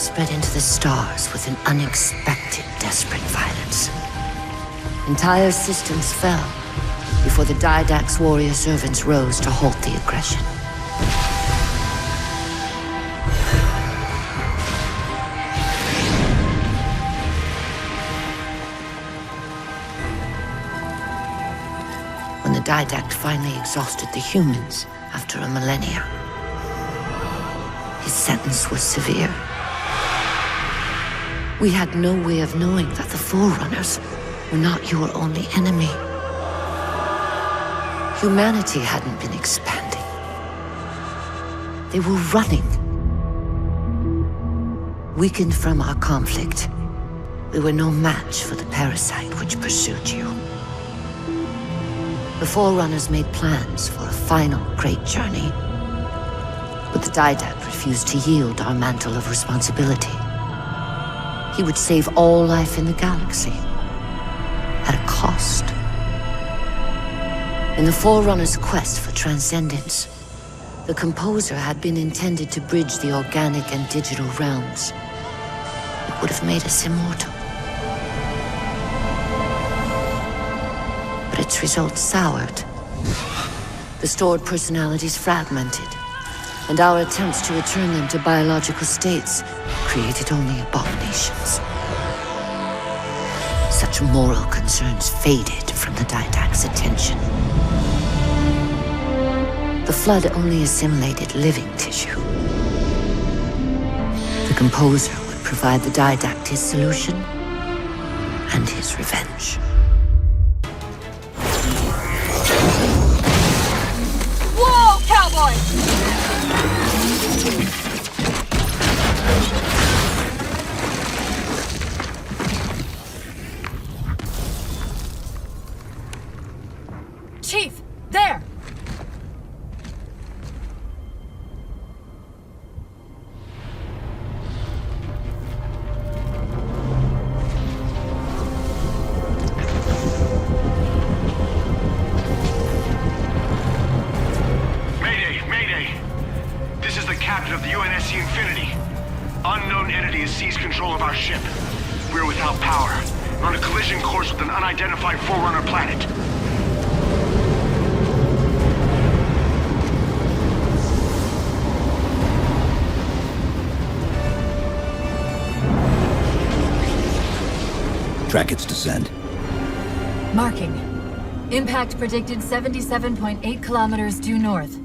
spread into the stars with an unexpected, desperate violence. Entire systems fell before the DIDAKT's warrior servants rose to halt the aggression. When the DIDAKT finally exhausted the humans after a millennia, his sentence was severe. We had no way of knowing that the Forerunners were not your only enemy. Humanity hadn't been expanding. They were running. Weakened from our conflict, we were no match for the parasite which pursued you. The Forerunners made plans for a final great journey, but the DIDAKT refused to yield our mantle of responsibility. He would save all life in the galaxy, at a cost. In the Forerunners' quest for transcendence, the composer had been intended to bridge the organic and digital realms. It would have made us immortal. But its results soured. The stored personalities fragmented, and our attempts to return them to biological states created only abominations. Such moral concerns faded from the DIDAKT's attention. The flood only assimilated living tissue. The composer would provide the DIDAKT his solution and his revenge. Whoa, cowboy! Chief, there! Unknown entity has seized control of our ship. We're without power. We're on a collision course with an unidentified Forerunner planet. Track its descent. Marking. Impact predicted 77.8 kilometers due north.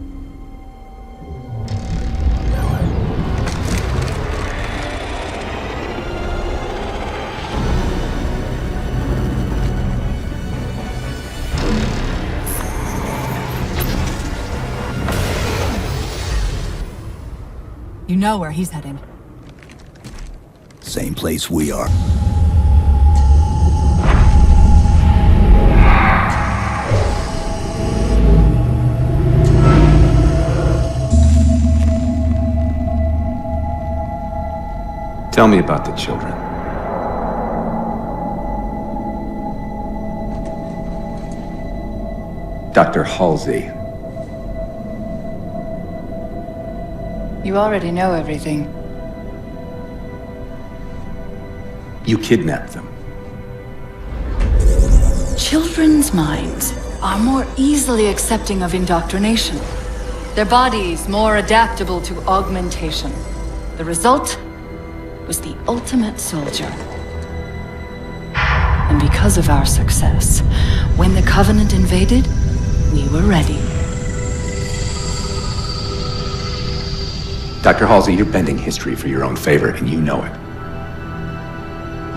You know where he's heading. Same place we are. Tell me about the children. Dr. Halsey. You already know everything. You kidnapped them. Children's minds are more easily accepting of indoctrination. Their bodies more adaptable to augmentation. The result was the ultimate soldier. And because of our success, when the Covenant invaded, we were ready. Dr. Halsey, you're bending history for your own favor, and you know it.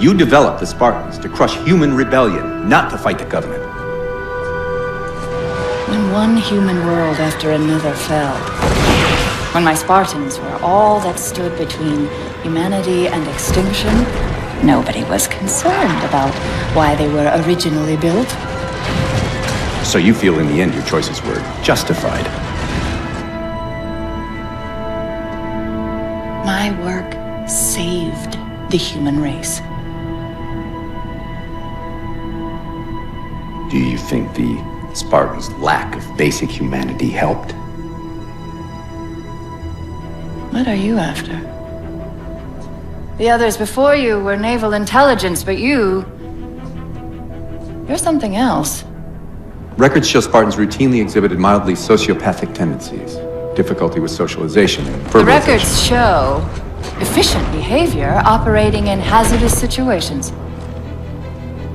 You developed the Spartans to crush human rebellion, not to fight the Covenant. When one human world after another fell, when my Spartans were all that stood between humanity and extinction, nobody was concerned about why they were originally built. So you feel in the end your choices were justified? My work saved the human race. Do you think the Spartans' lack of basic humanity helped? What are you after? The others before you were naval intelligence, but you're something else. Records show Spartans routinely exhibited mildly sociopathic tendencies, difficulty with socialization, and The verbalization. records show efficient behavior operating in hazardous situations.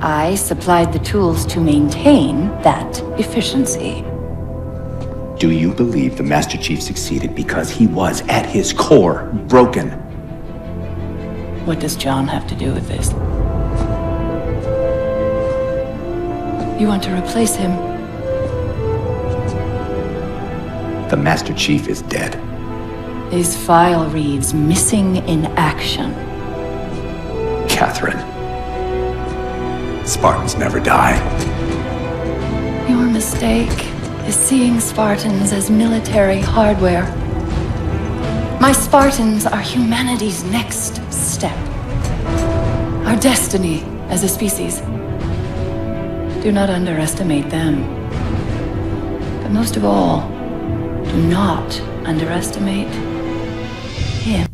I supplied the tools to maintain that efficiency. Do you believe the Master Chief succeeded because he was, at his core, broken? What does John have to do with this? You want to replace him? The Master Chief is dead. His file reads missing in action. Catherine. Spartans never die. Your mistake is seeing Spartans as military hardware. My Spartans are humanity's next step. Our destiny as a species. Do not underestimate them. But most of all, do not underestimate him.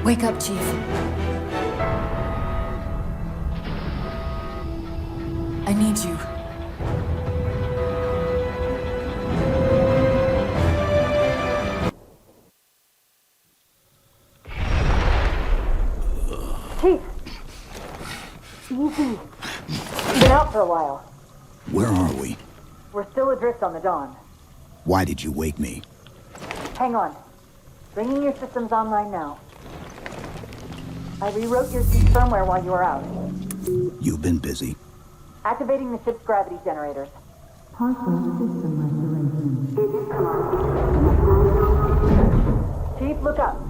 Wake up, Chief. I need you. Chief! Easy. Been out for a while. Where are we? We're still adrift on the Dawn. Why did you wake me? Hang on. Bringing your systems online now. I rewrote your ship's firmware while you were out. You've been busy. Activating the ship's gravity generators. Chief, look up.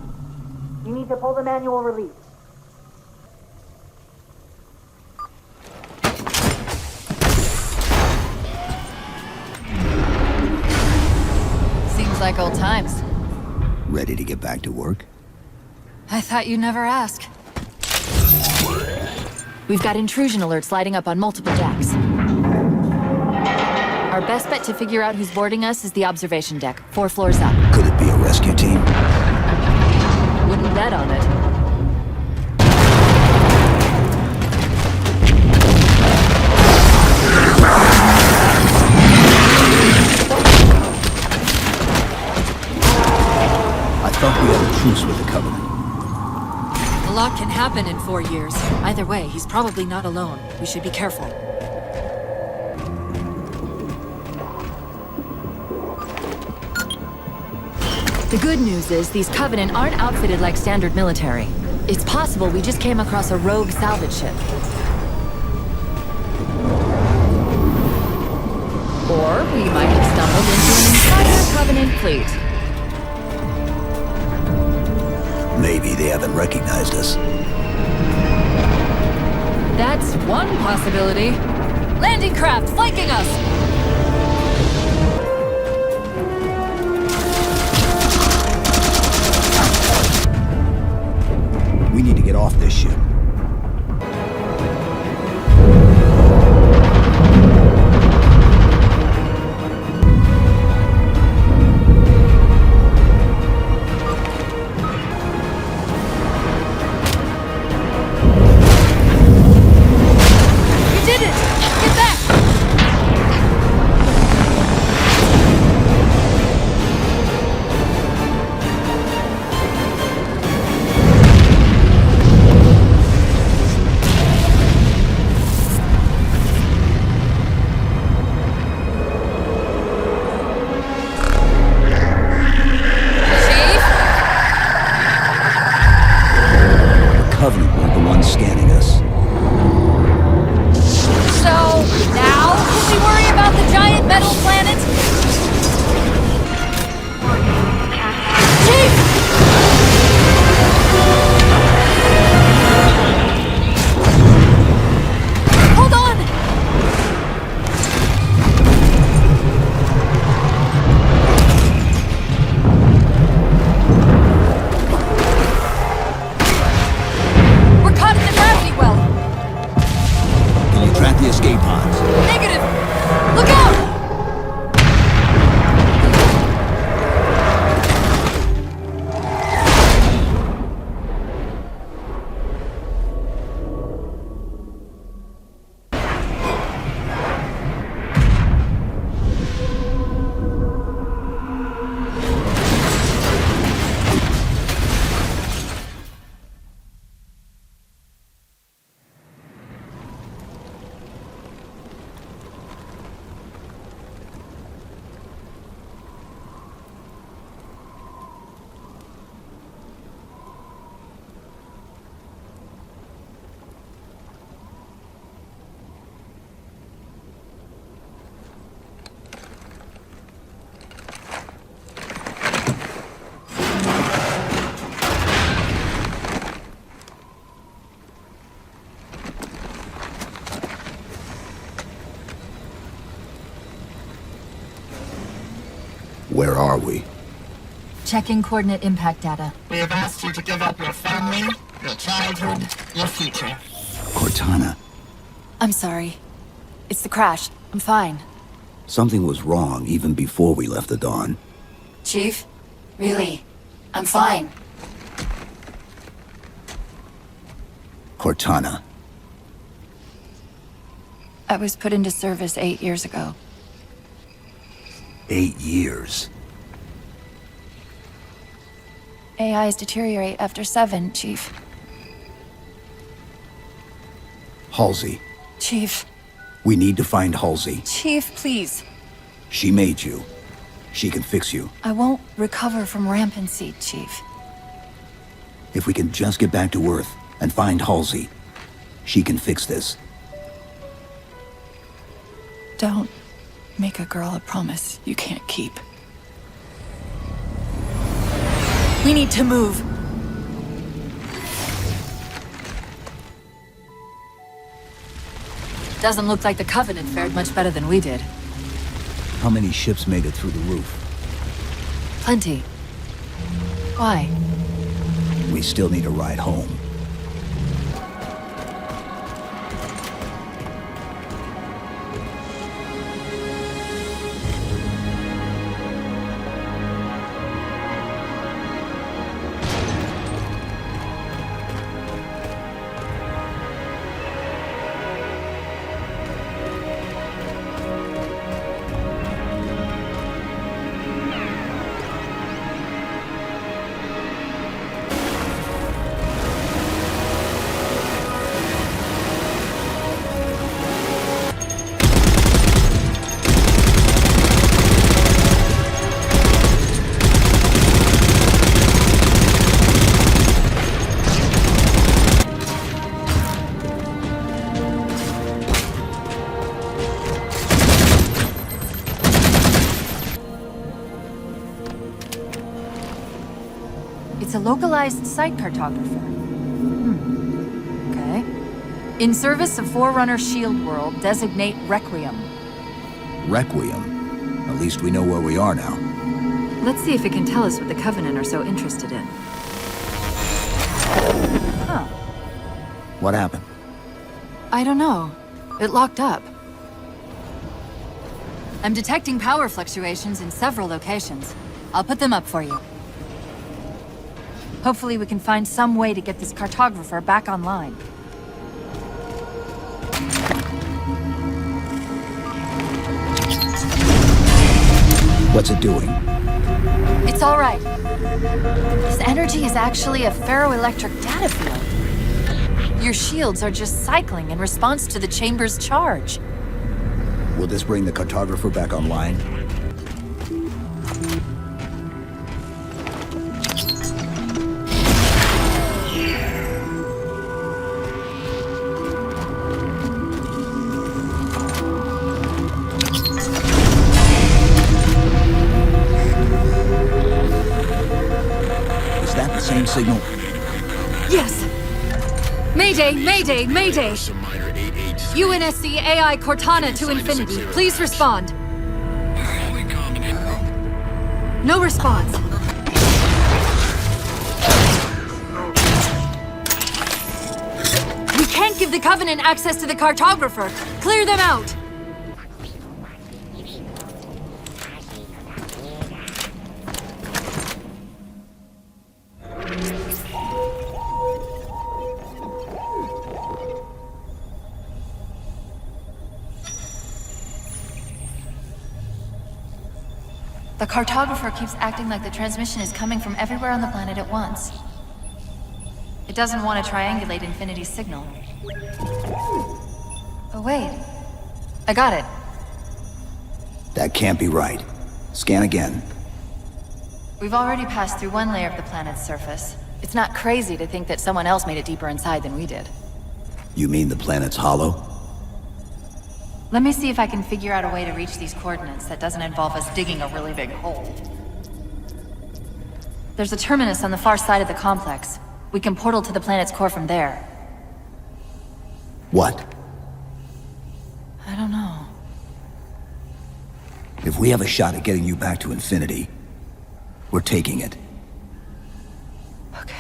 You need to pull the manual release. Seems like old times. Ready to get back to work? I thought you'd never ask. We've got intrusion alerts lighting up on multiple decks. Our best bet to figure out who's boarding us is the observation deck, 4 floors up. Could it be a rescue team? Wouldn't bet on it. I thought we had a truce with the Covenant. A lot can happen in 4 years. Either way, he's probably not alone. We should be careful. The good news is these Covenant aren't outfitted like standard military. It's possible we just came across a rogue salvage ship. complete. Maybe they haven't recognized us. That's one possibility. Landing craft flanking us! We need to get off this ship. Where are we? Checking coordinate impact data. We have asked you to give up your family, your childhood, your future. Kortana. I'm sorry. It's the crash. I'm fine. Something was wrong even before we left the Dawn. Chief? Really? I'm fine. Kortana. I was put into service 8 years ago. 8 years. AIs deteriorate after 7, Chief. Halsey. Chief. We need to find Halsey. Chief, please. She made you. She can fix you. I won't recover from rampancy, Chief. If we can just get back to Earth and find Halsey, she can fix this. Don't make a girl a promise you can't keep. We need to move. Doesn't look like the Covenant fared much better than we did. How many ships made it through the roof? Plenty. Why? We still need a ride home. It's a localized site cartographer. Okay. In service of Forerunner Shield World, designate Requiem. Requiem? At least we know where we are now. Let's see if it can tell us what the Covenant are so interested in. Huh. What happened? I don't know. It locked up. I'm detecting power fluctuations in several locations. I'll put them up for you. Hopefully we can find some way to get this cartographer back online. What's it doing? It's all right. This energy is actually a ferroelectric data field. Your shields are just cycling in response to the chamber's charge. Will this bring the cartographer back online? Is that the same signal? Yes! Mayday, mayday, mayday! UNSC AI Kortana to Infinity. Please respond. No response. We can't give the Covenant access to the cartographer. Clear them out. The cartographer keeps acting like the transmission is coming from everywhere on the planet at once. It doesn't want to triangulate Infinity's signal. Oh wait, I got it. That can't be right. Scan again. We've already passed through one layer of the planet's surface. It's not crazy to think that someone else made it deeper inside than we did. You mean the planet's hollow? Let me see if I can figure out a way to reach these coordinates that doesn't involve us digging a really big hole. There's a terminus on the far side of the complex. We can portal to the planet's core from there. What? I don't know. If we have a shot at getting you back to Infinity, we're taking it. Okay.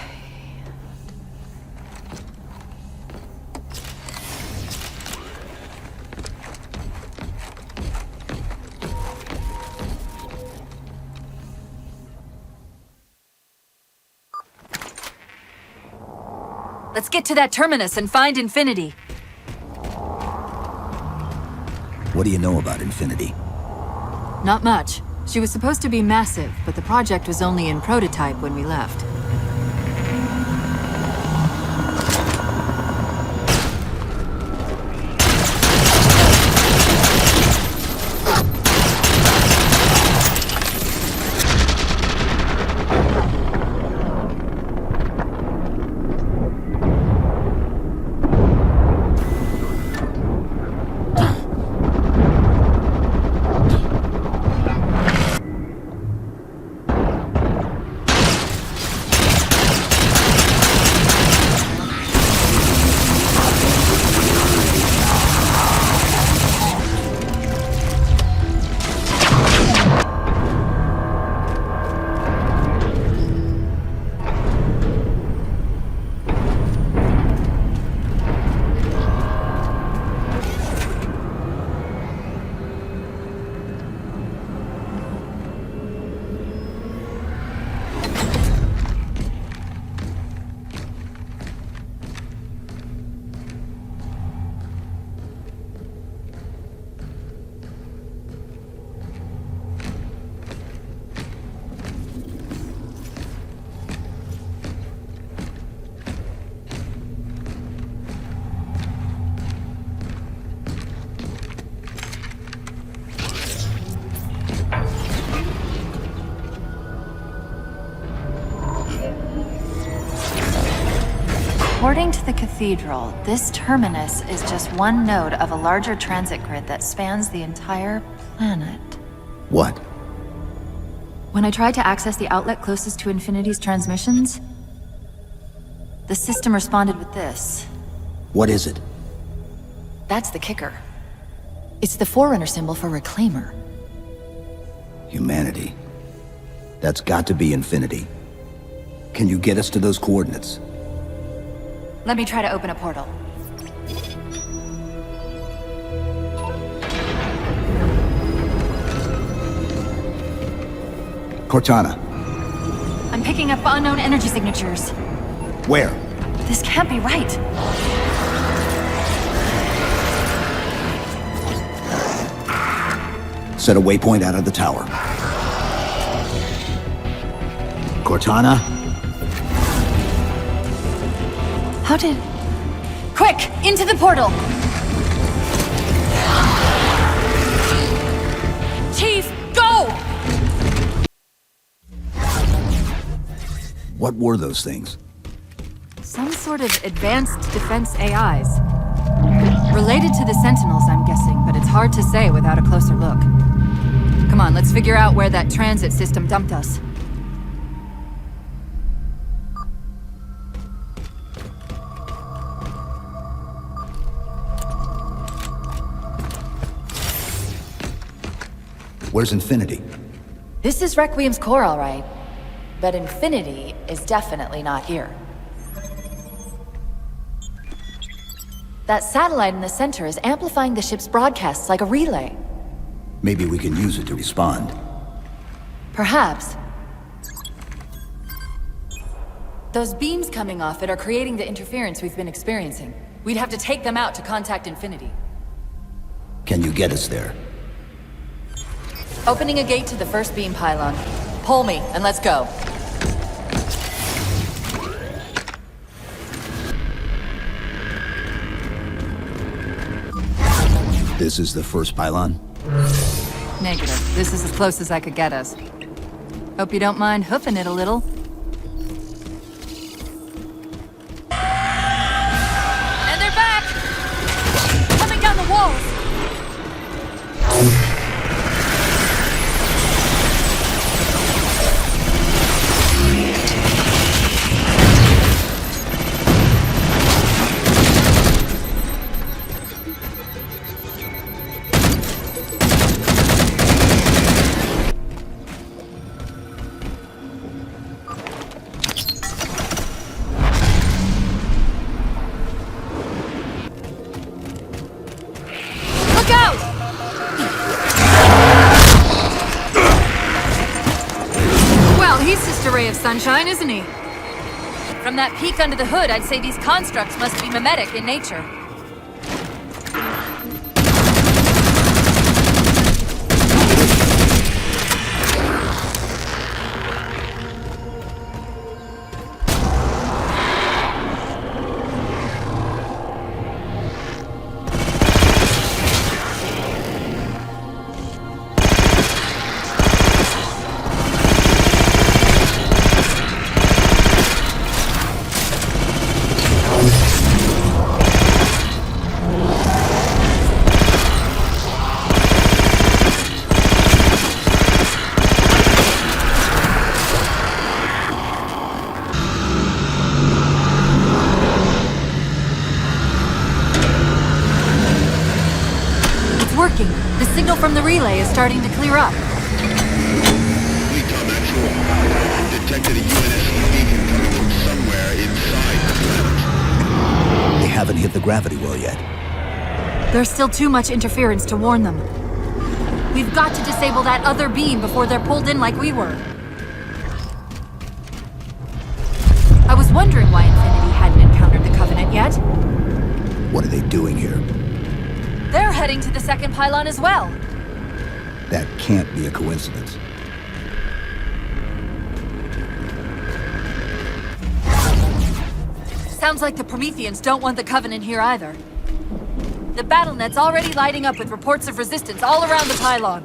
Let's get to that terminus and find Infinity. What do you know about Infinity? Not much. She was supposed to be massive, but the project was only in prototype when we left. According to the cathedral, this terminus is just one node of a larger transit grid that spans the entire planet. What? When I tried to access the outlet closest to Infinity's transmissions, the system responded with this. What is it? That's the kicker. It's the Forerunner symbol for Reclaimer. Humanity. That's got to be Infinity. Can you get us to those coordinates? Let me try to open a portal. Kortana. I'm picking up unknown energy signatures. Where? This can't be right. Set a waypoint out of the tower. Kortana? How did... Quick! Into the portal! Chief, go! What were those things? Some sort of advanced defense AIs. Related to the Sentinels, I'm guessing, but it's hard to say without a closer look. Come on, let's figure out where that transit system dumped us. Where's Infinity? This is Requiem's core, all right. But Infinity is definitely not here. That satellite in the center is amplifying the ship's broadcasts like a relay. Maybe we can use it to respond. Perhaps. Those beams coming off it are creating the interference we've been experiencing. We'd have to take them out to contact Infinity. Can you get us there? Opening a gate to the first beam pylon. Pull me, and let's go. This is the first pylon? Negative. This is as close as I could get us. Hope you don't mind hoofing it a little. And they're back! Coming down the walls! Ray of sunshine, isn't he? From that peek under the hood, I'd say these constructs must be mimetic in nature. From the relay is starting to clear up. Fleet on that shore. Detected a UNSC beacon coming from somewhere inside the planet. They haven't hit the gravity well yet. There's still too much interference to warn them. We've got to disable that other beam before they're pulled in like we were. I was wondering why Infinity hadn't encountered the Covenant yet. What are they doing here? They're heading to the second pylon as well. That can't be a coincidence. Sounds like the Prometheans don't want the Covenant here either. The BattleNet's already lighting up with reports of resistance all around the pylon.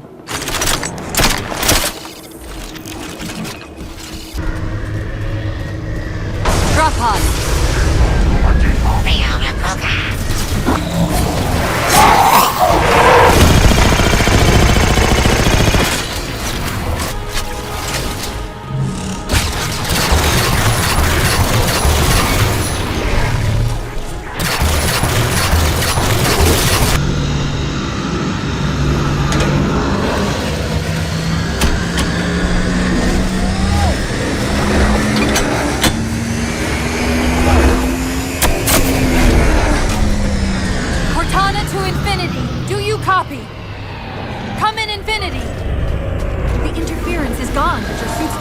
Drop pod.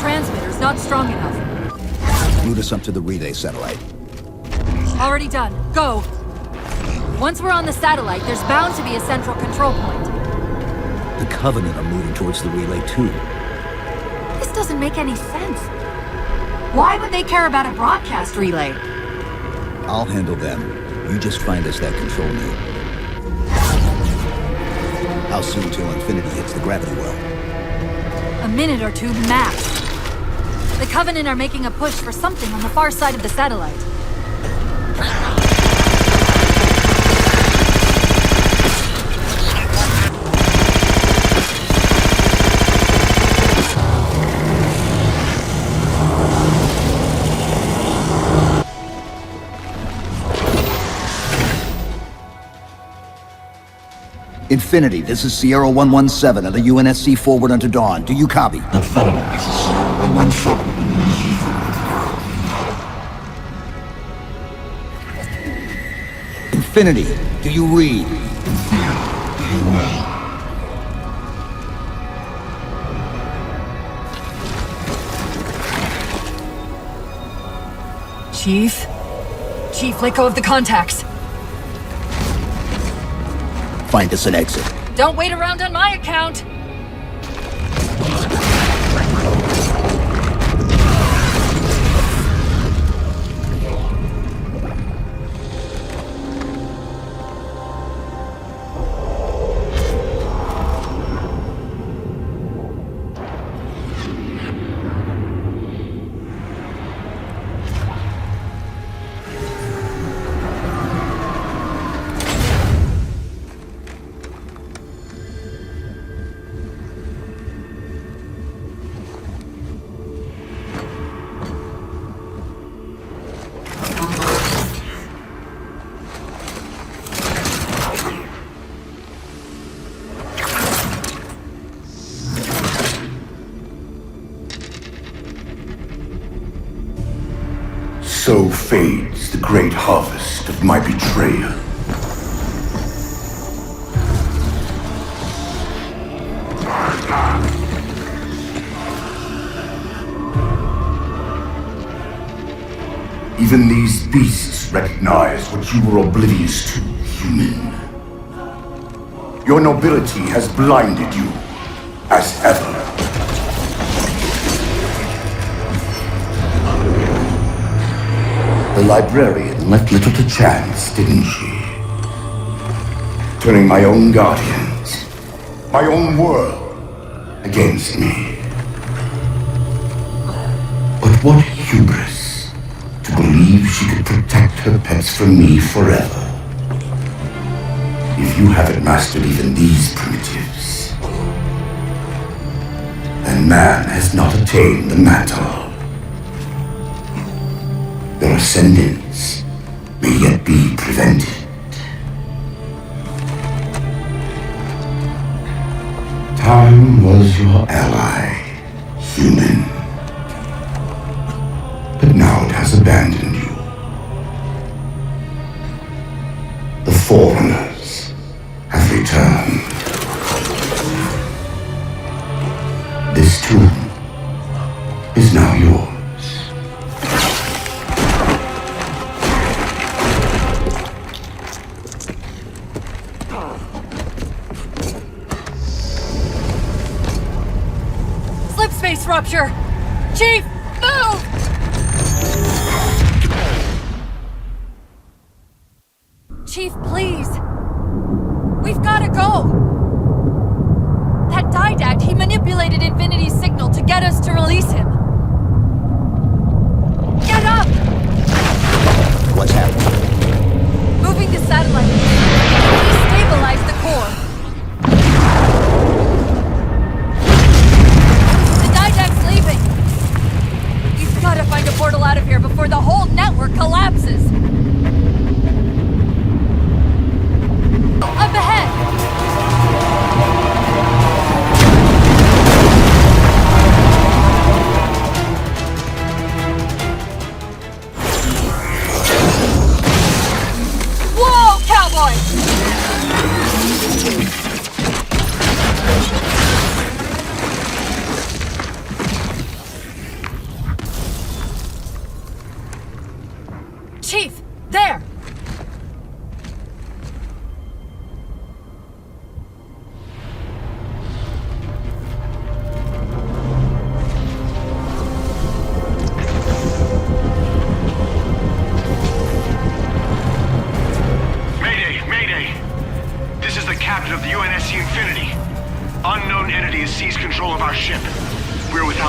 transmitter's not strong enough. Route us up to the relay satellite. Already done. Go! Once we're on the satellite, there's bound to be a central control point. The Covenant are moving towards the relay too. This doesn't make any sense. Why would they care about a broadcast relay? I'll handle them. You just find us that control node. How soon till Infinity hits the gravity well? A minute or two max. The Covenant are making a push for something on the far side of the satellite. Infinity, this is Sierra 117 of the UNSC forward unto dawn. Do you copy? Infinity, do you read? Chief? Chief, let go of the contacts. Find us an exit. Don't wait around on my account! So fades the great harvest of my betrayal. Even these beasts recognize what you were oblivious to, human. Your nobility has blinded you, as ever. The librarian left little to chance, didn't she? Turning my own guardians, my own world, against me. But what hubris to believe she could protect her pets from me forever. If you haven't mastered even these primitives, then man has not attained the mantle. Their ascendance may yet be prevented. Time was your ally, human. But now it has abandoned you. The foreigners have returned. This tomb is now yours. Slipspace rupture! Chief, move! Chief, please. We've gotta go. That DIDAKT, he manipulated Infinity's signal to get us to release him. Get up! What's happening? Moving the satellite. Destabilize the core. The DIDAKT's leaving. You've gotta find a portal out of here before the whole network collapses. Up ahead!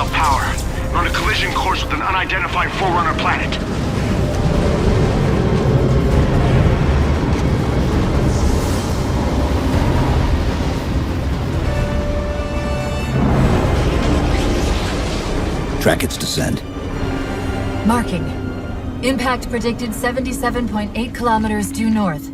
without power. We're on a collision course with an unidentified Forerunner planet. Track its descent. Marking. Impact predicted 77.8 kilometers due north.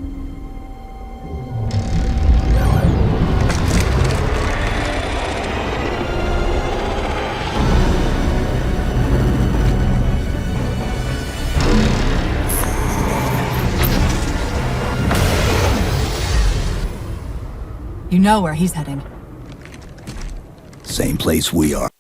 You know where he's heading. Same place we are.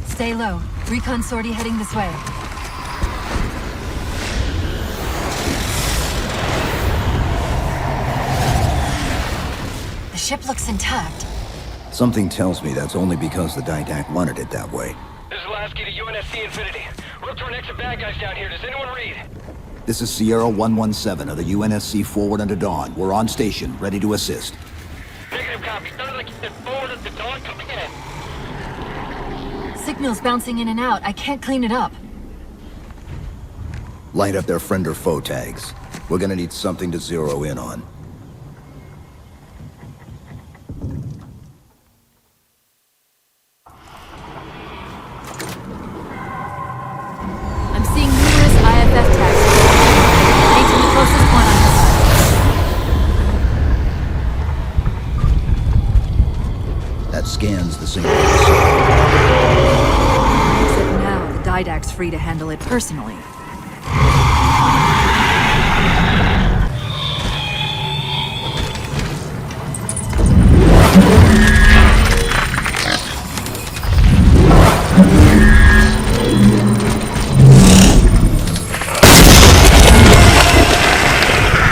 Stay low. Recon sortie heading this way. The ship looks intact. Something tells me that's only because the DIDAKT wanted it that way. This is Lasky to UNSC Infinity. We're up to our next bad guys down here. Does anyone read? This is Sierra 117 of the UNSC Forward Unto Dawn. We're on station, ready to assist. Negative copy. Sounded like you said Forward Unto Dawn. Coming in. Signal's bouncing in and out. I can't clean it up. Light up their friend or foe tags. We're gonna need something to zero in on. I'm seeing numerous IFF tags. Heading to the closest one on this side. That scans the same. Except now, the DIDAKT's free to handle it personally.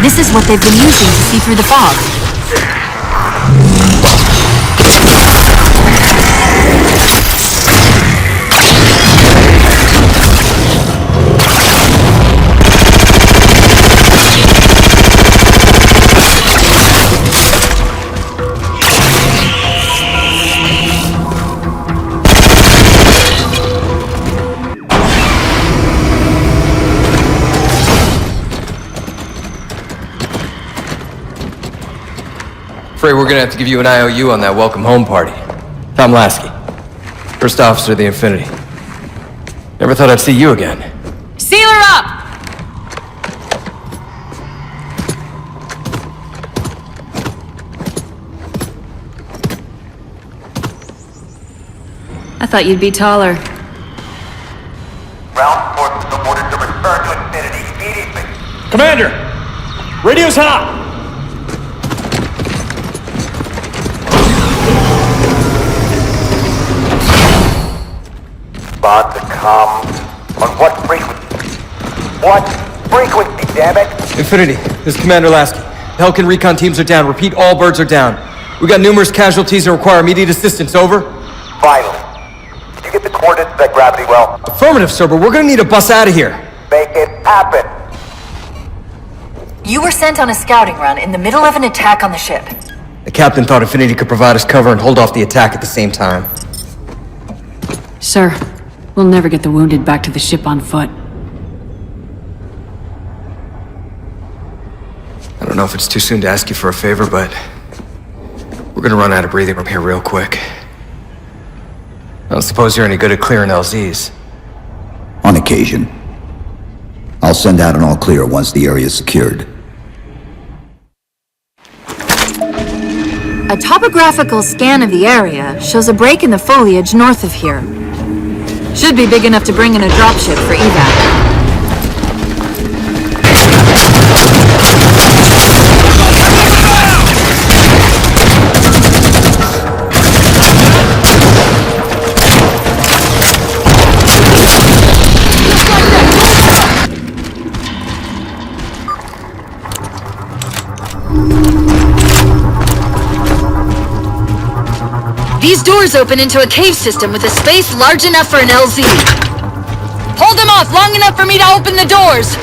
This is what they've been using to see through the fog. Afraid we're gonna have to give you an IOU on that welcome home party. Tom Lasky, First Officer of the Infinity. Never thought I'd see you again. Seal her up! I thought you'd be taller. Ground forces are ordered to return to Infinity immediately. Commander! Radio's hot! Respond to com. On what frequency? What frequency, damn it? Infinity, this is Commander Lasky. The Helkin recon teams are down. Repeat, all birds are down. We got numerous casualties and require immediate assistance. Over. Finally. Did you get the coordinates of that gravity well? Affirmative, sir, but we're gonna need a bus out of here. Make it happen. You were sent on a scouting run in the middle of an attack on the ship. The captain thought Infinity could provide us cover and hold off the attack at the same time. Sir, we'll never get the wounded back to the ship on foot. I don't know if it's too soon to ask you for a favor, but we're gonna run out of breathing room here real quick. I don't suppose you're any good at clearing LZs. On occasion. I'll send out an all clear once the area is secured. A topographical scan of the area shows a break in the foliage north of here. Should be big enough to bring in a dropship for evac. These doors open into a cave system with a space large enough for an LZ. Hold them off long enough for me to open the doors!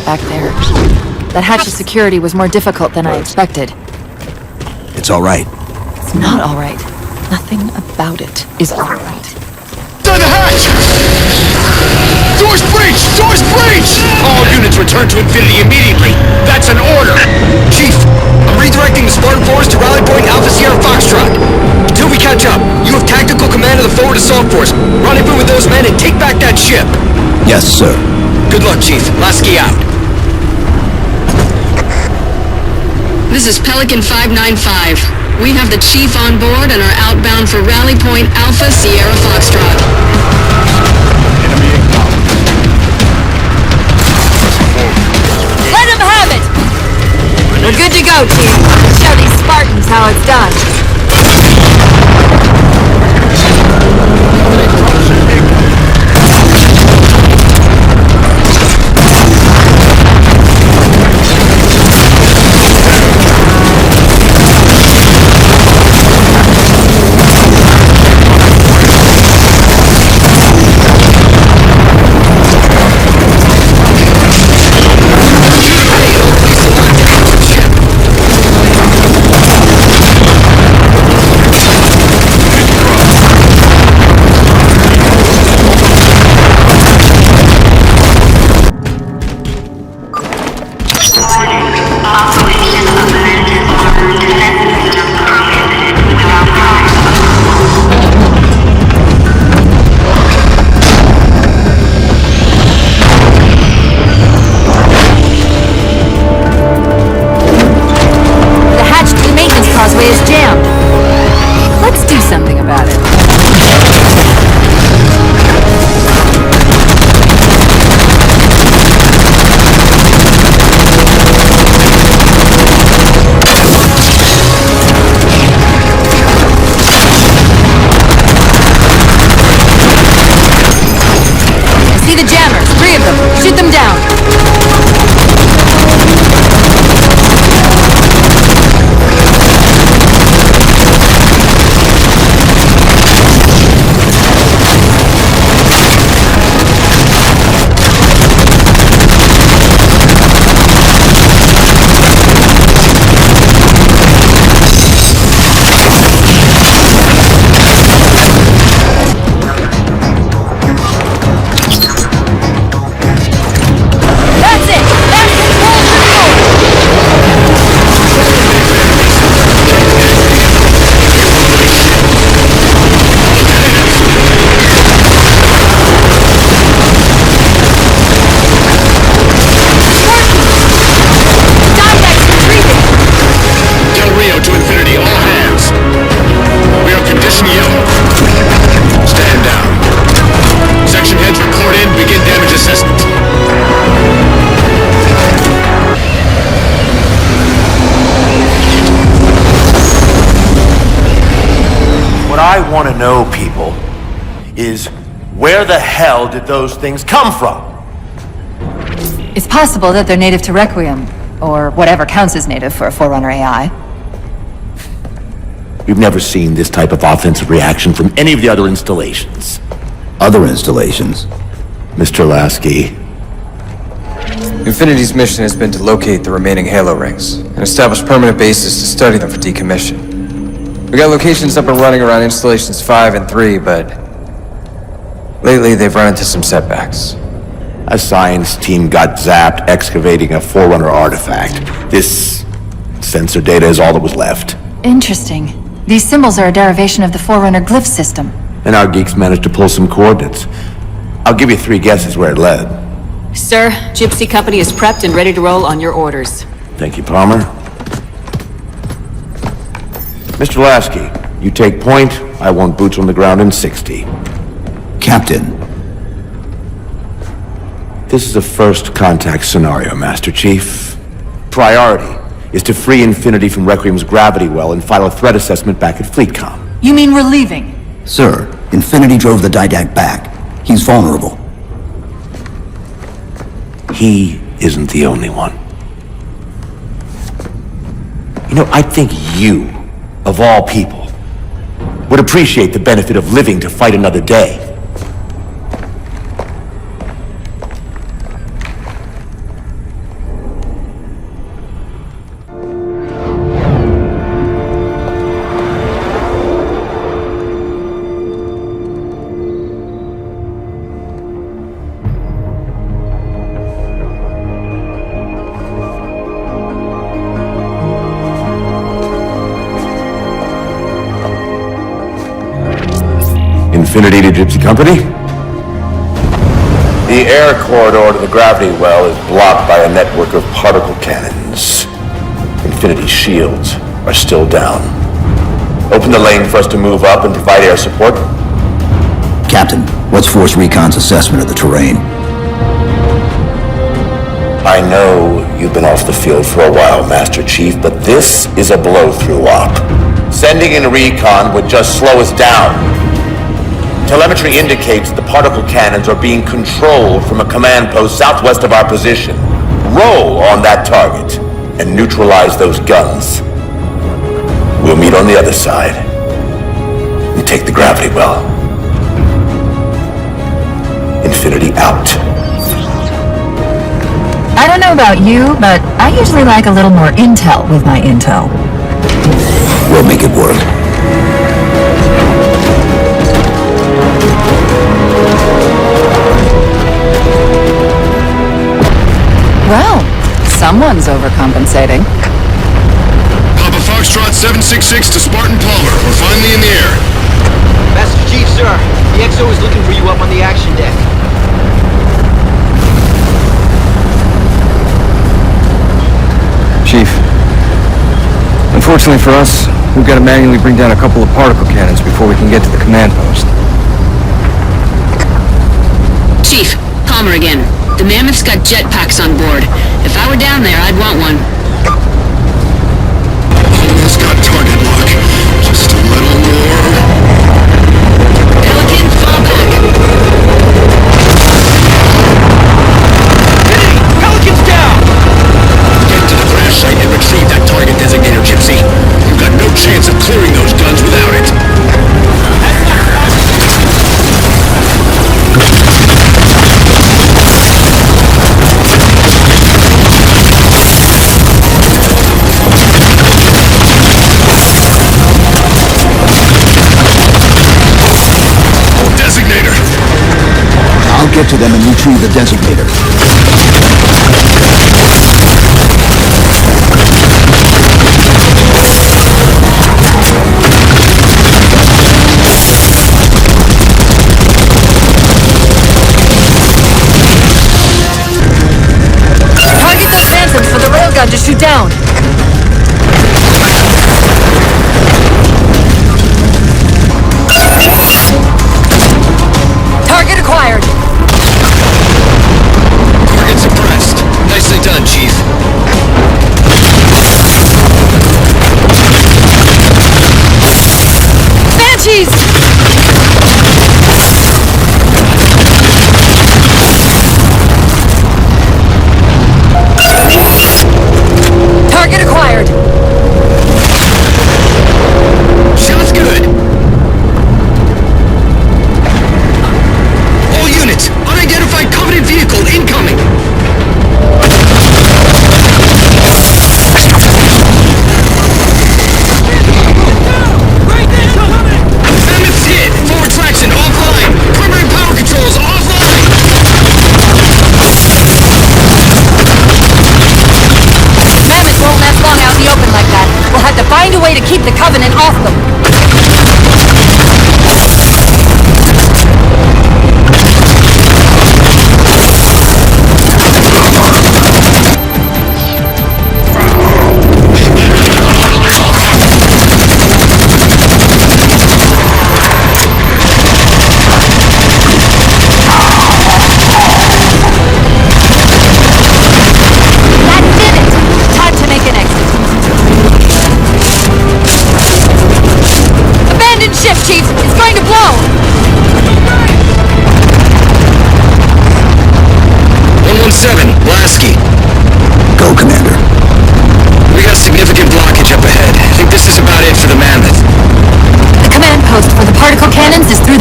Back there. That hatch of security was more difficult than I expected. It's all right. It's not all right. Nothing about it is all right. Down the hatch! Doors breached! Doors breached! All units return to Infinity immediately. That's an order. Chief, I'm redirecting the Spartan force to rally point Alpha Sierra Foxtrot. Until we catch up, you have tactical command of the forward assault force. Rendezvous with those men and take back that ship. Yes, sir. Good luck, Chief. Lasky out. This is Pelican 595. We have the Chief on board and are outbound for Rally Point Alpha Sierra Foxtrot. Enemy acknowledged. Let him have it! We're good to go, team. Show these Spartans how it's done. I want to know, people, is where the hell did those things come from? It's possible that they're native to Requiem, or whatever counts as native for a Forerunner AI. We've never seen this type of offensive reaction from any of the other installations. Other installations? Mr. Lasky. Infinity's mission has been to locate the remaining Halo rings and establish permanent bases to study them for decommission. We got locations up and running around installations 5 and 3, but Lately, they've run into some setbacks. A science team got zapped excavating a Forerunner artifact. This sensor data is all that was left. Interesting. These symbols are a derivation of the Forerunner glyph system. And our geeks managed to pull some coordinates. I'll give you 3 guesses where it led. Sir, Gypsy Company is prepped and ready to roll on your orders. Thank you, Palmer. Mr. Lasky, you take point. I want boots on the ground in 60. Captain. This is a first contact scenario, Master Chief. Priority is to free Infinity from Requiem's gravity well and file a threat assessment back at FleetCom. You mean we're leaving? Sir, Infinity drove the DIDAKT back. He's vulnerable. He isn't the only one. You know, I think you, of all people, would appreciate the benefit of living to fight another day. Infinity to Gypsy Company? The air corridor to the gravity well is blocked by a network of particle cannons. Infinity's shields are still down. Open the lane for us to move up and provide air support. Captain, what's Force Recon's assessment of the terrain? I know you've been off the field for a while, Master Chief, but this is a blow-through op. Sending in recon would just slow us down. Telemetry indicates the particle cannons are being controlled from a command post southwest of our position. Roll on that target and neutralize those guns. We'll meet on the other side and take the gravity well. Infinity out. I don't know about you, but I usually like a little more intel with my intel. We'll make it work. Well, someone's overcompensating. Papa Foxtrot 766 to Spartan Palmer. We're finally in the air. Master Chief, sir. The XO is looking for you up on the action deck. Chief. Unfortunately for us, we've got to manually bring down a couple of particle cannons before we can get to the command post. Chief, Palmer again. The Mammoth's got jetpacks on board. If I were down there, I'd want one. Almost got target lock. Just a little more. Pelican, fall back. Hey! Pelican's down! Get to the crash site and retrieve that target designator, Gypsy. You've got no chance of clearing those guns without it. Get to them and retrieve the designator. Target those phantoms for the railgun to shoot down. Target acquired. Target suppressed. Nicely done.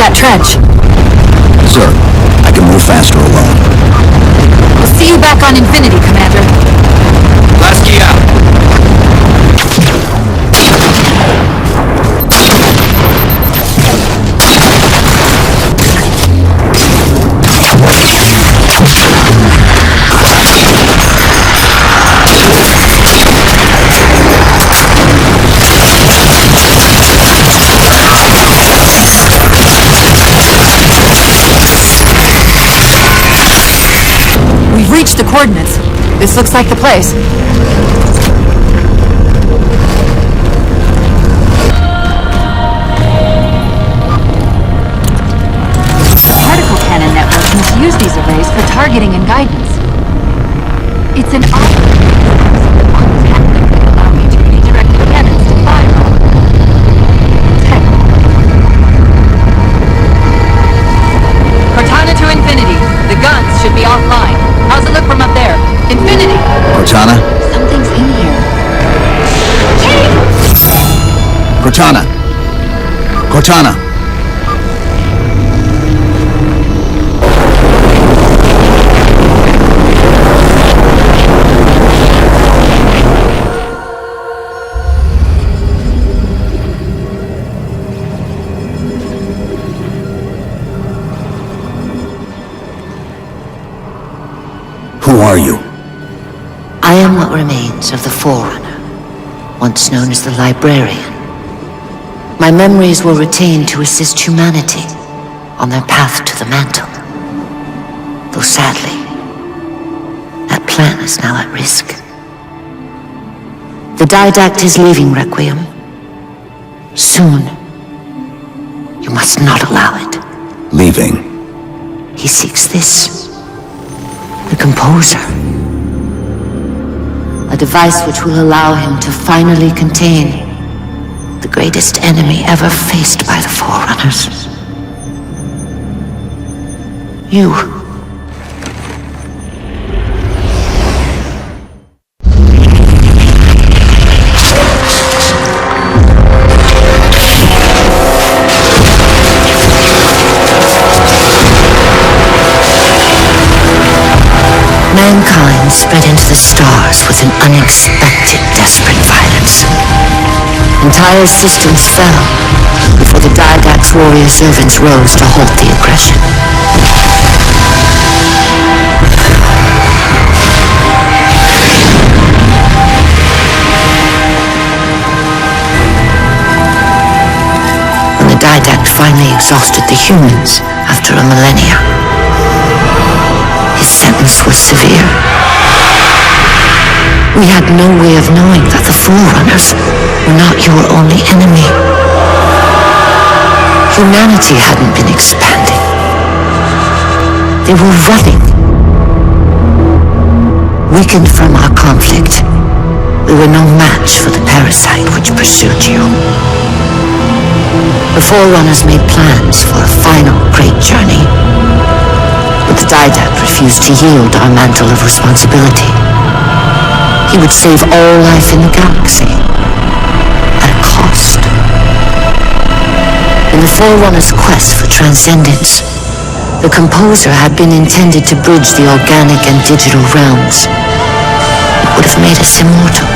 that trench. Sir, I can move faster alone. We'll see you back on Infinity, Commander. Lasky out. We've reached the coordinates. This looks like the place. The particle cannon network must use these arrays for targeting and guidance. It's an allow me to redirect the cannons to fire. Kortana to Infinity. The guns should be offline. How's it look from up there? Infinity! Kortana? Something's in here. Kortana! Kortana! Who are you? I am what remains of the Forerunner, once known as the Librarian. My memories were retained to assist humanity on their path to the mantle. Though sadly, that plan is now at risk. The DIDAKT is leaving Requiem. Soon. You must not allow it. Leaving. He seeks this. The Composer. A device which will allow him to finally contain the greatest enemy ever faced by the Forerunners. You. Mankind spread into the stars with an unexpected, desperate violence. Entire systems fell before the DIDAKT's warrior servants rose to halt the aggression. When the DIDAKT finally exhausted the humans after a millennia, his sentence was severe. We had no way of knowing that the Forerunners were not your only enemy. Humanity hadn't been expanding. They were running. Weakened from our conflict, we were no match for the parasite which pursued you. The Forerunners made plans for a final great journey, but the DIDAKT refused to yield our mantle of responsibility. He would save all life in the galaxy, at a cost. In the Forerunner's quest for transcendence, the Composer had been intended to bridge the organic and digital realms. It would have made us immortal.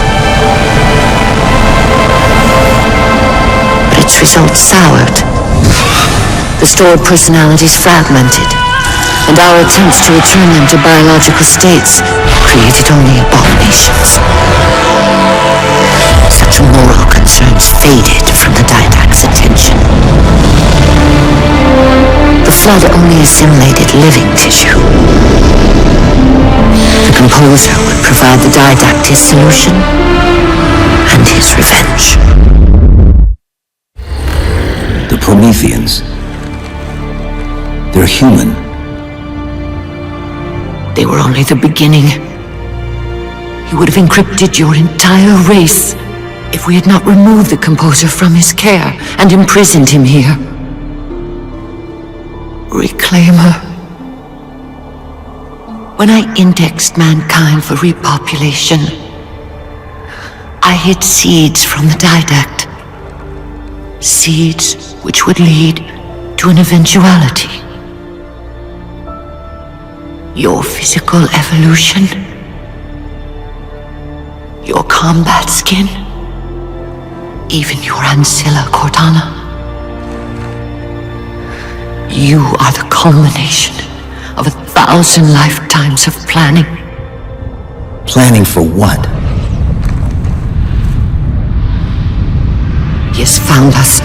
But its results soured. The stored personalities fragmented, and our attempts to return them to biological states created only abominations. Such moral concerns faded from the DIDAKT's attention. The Flood only assimilated living tissue. The Composer would provide the DIDAKT his solution and his revenge. The Prometheans. They're human. They were only the beginning. He would have encrypted your entire race if we had not removed the Composer from his care and imprisoned him here. Reclaim her. When I indexed mankind for repopulation, I hid seeds from the DIDAKT. Seeds which would lead to an eventuality. Your physical evolution, your combat skin, even your ancilla Kortana. You are the culmination of 1,000 lifetimes of planning. Planning for what? He has found us.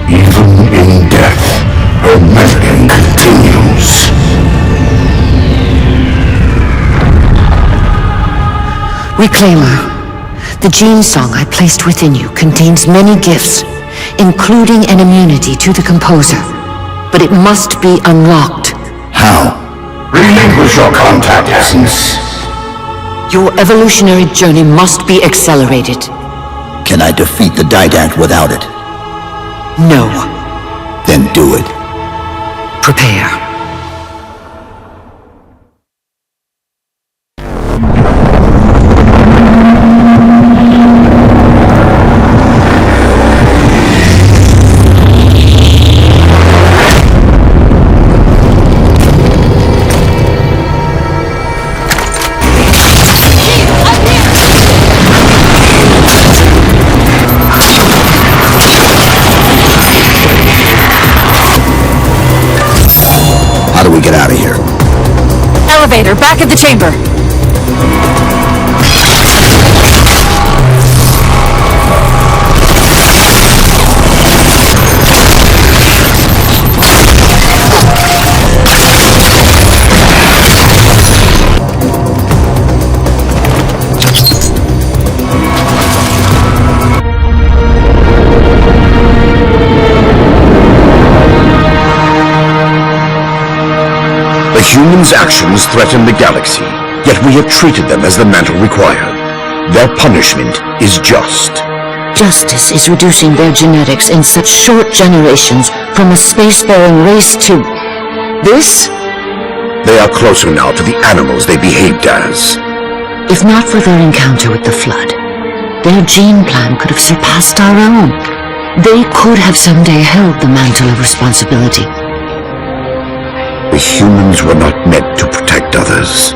Even in death, her meddling continues. Reclaimer. The gene song I placed within you contains many gifts, including an immunity to the composer. But it must be unlocked. How? Relinquish your contact essence. Your evolutionary journey must be accelerated. Can I defeat the DIDAKT without it? No. Then do it. Prepare. How do we get out of here? Elevator, back at the chamber. Humans' actions threaten the galaxy, yet we have treated them as the mantle required. Their punishment is just. Justice is reducing their genetics in such short generations from a spacefaring race to... this? They are closer now to the animals they behaved as. If not for their encounter with the Flood, their gene plan could have surpassed our own. They could have someday held the mantle of responsibility. The humans were not meant to protect others.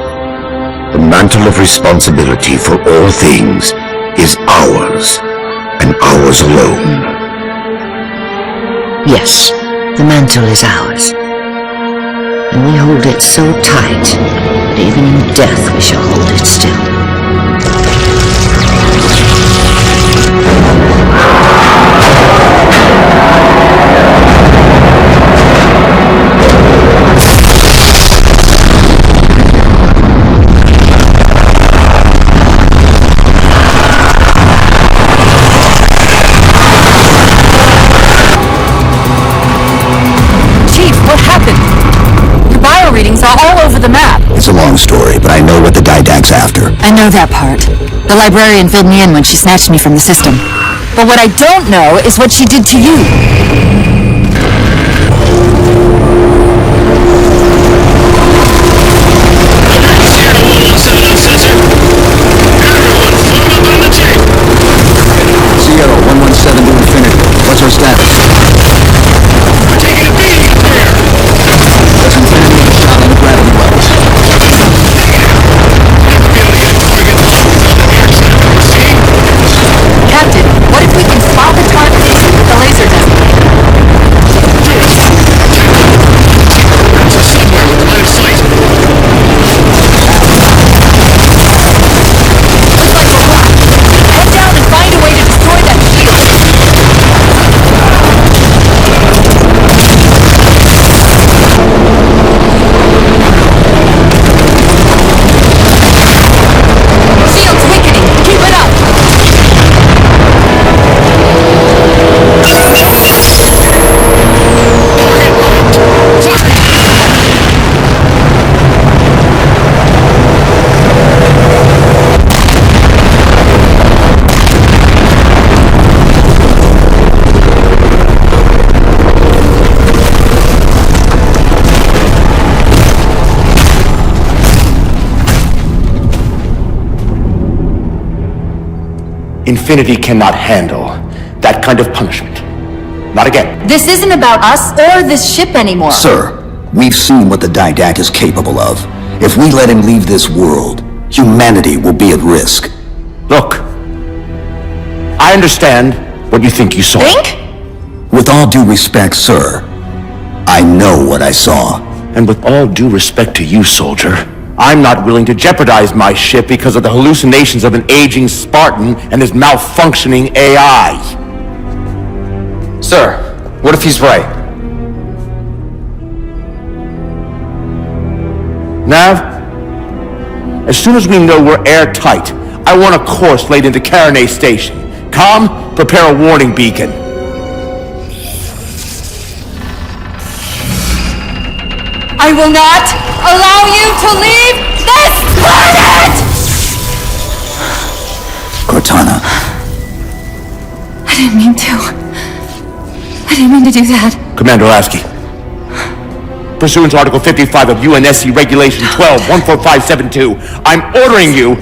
The mantle of responsibility for all things is ours, and ours alone. Yes, the mantle is ours. And we hold it so tight that even in death we shall hold it still. Readings are all over the map. It's a long story, but I know what the DIDAKT's after. I know that part. The librarian filled me in when she snatched me from the system. But what I don't know is what she did to you. Sierra 117 to infinity. What's our status? We're taking a beating up there. That's infinity and shot on the gravity wells. Captain, what if we can spot the target with the laser designator? Somewhere with line of sight. Looks like we're blocked. Head down and find a way to destroy that shield. Shield's weakening. Keep it up. Infinity cannot handle that kind of punishment. Not again. This isn't about us or this ship anymore. Sir, we've seen what the DIDAKT is capable of. If we let him leave this world, humanity will be at risk. Look, I understand what you think you saw. Think? With all due respect, sir, I know what I saw. And with all due respect to you, soldier, I'm not willing to jeopardize my ship because of the hallucinations of an aging Spartan and his malfunctioning AI. Sir, what if he's right? Nav, as soon as we know we're airtight, I want a course laid into Kortana Station. Com, prepare a warning beacon. I will not allow you to leave this planet! Kortana. I didn't mean to. I didn't mean to do that. Commander Lasky, pursuant to Article 55 of UNSC Regulation 12-14572, I'm ordering you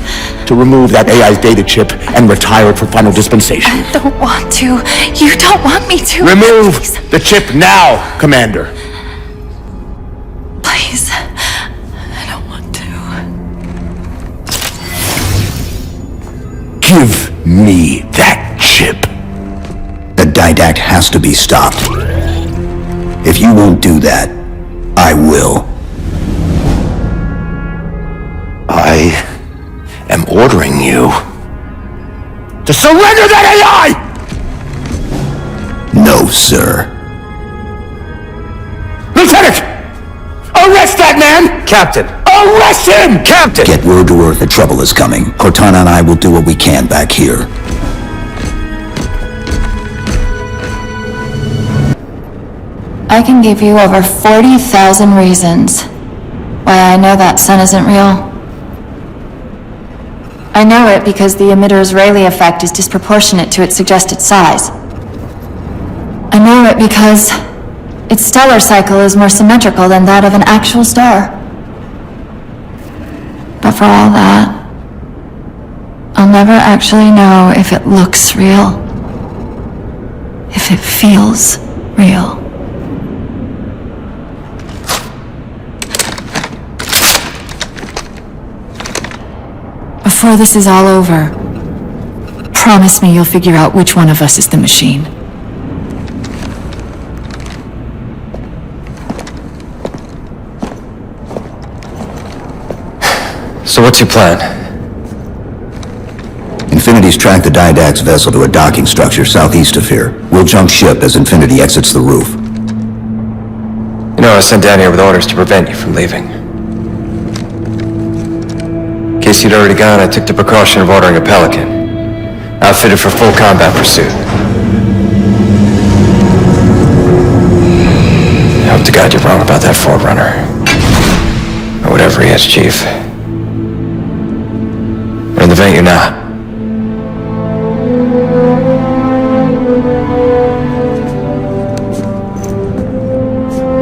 to remove that AI's data chip and retire it for final dispensation. I don't want to. You don't want me to. Remove the chip now, Commander. Please. I don't want to. Give me that chip. The DIDAKT has to be stopped. If you won't do that, I will. I am ordering you to surrender that AI! No, sir. Lieutenant! Arrest that man! Captain! Arrest him! Captain! Get word to Earth that trouble is coming. Kortana and I will do what we can back here. I can give you over 40,000 reasons why I know that sun isn't real. I know it because the emitter's Rayleigh effect is disproportionate to its suggested size. I know it because its stellar cycle is more symmetrical than that of an actual star. But for all that, I'll never actually know if it looks real, if it feels real. Before this is all over, promise me you'll figure out which one of us is the machine. So what's your plan? Infinity's tracked the DIDAKT's vessel to a docking structure southeast of here. We'll jump ship as Infinity exits the roof. You know, I was sent down here with orders to prevent you from leaving. In case you'd already gone, I took the precaution of ordering a Pelican, outfitted for full combat pursuit. I hope to God you're wrong about that Forerunner. Or whatever he is, Chief. But in the event you're not.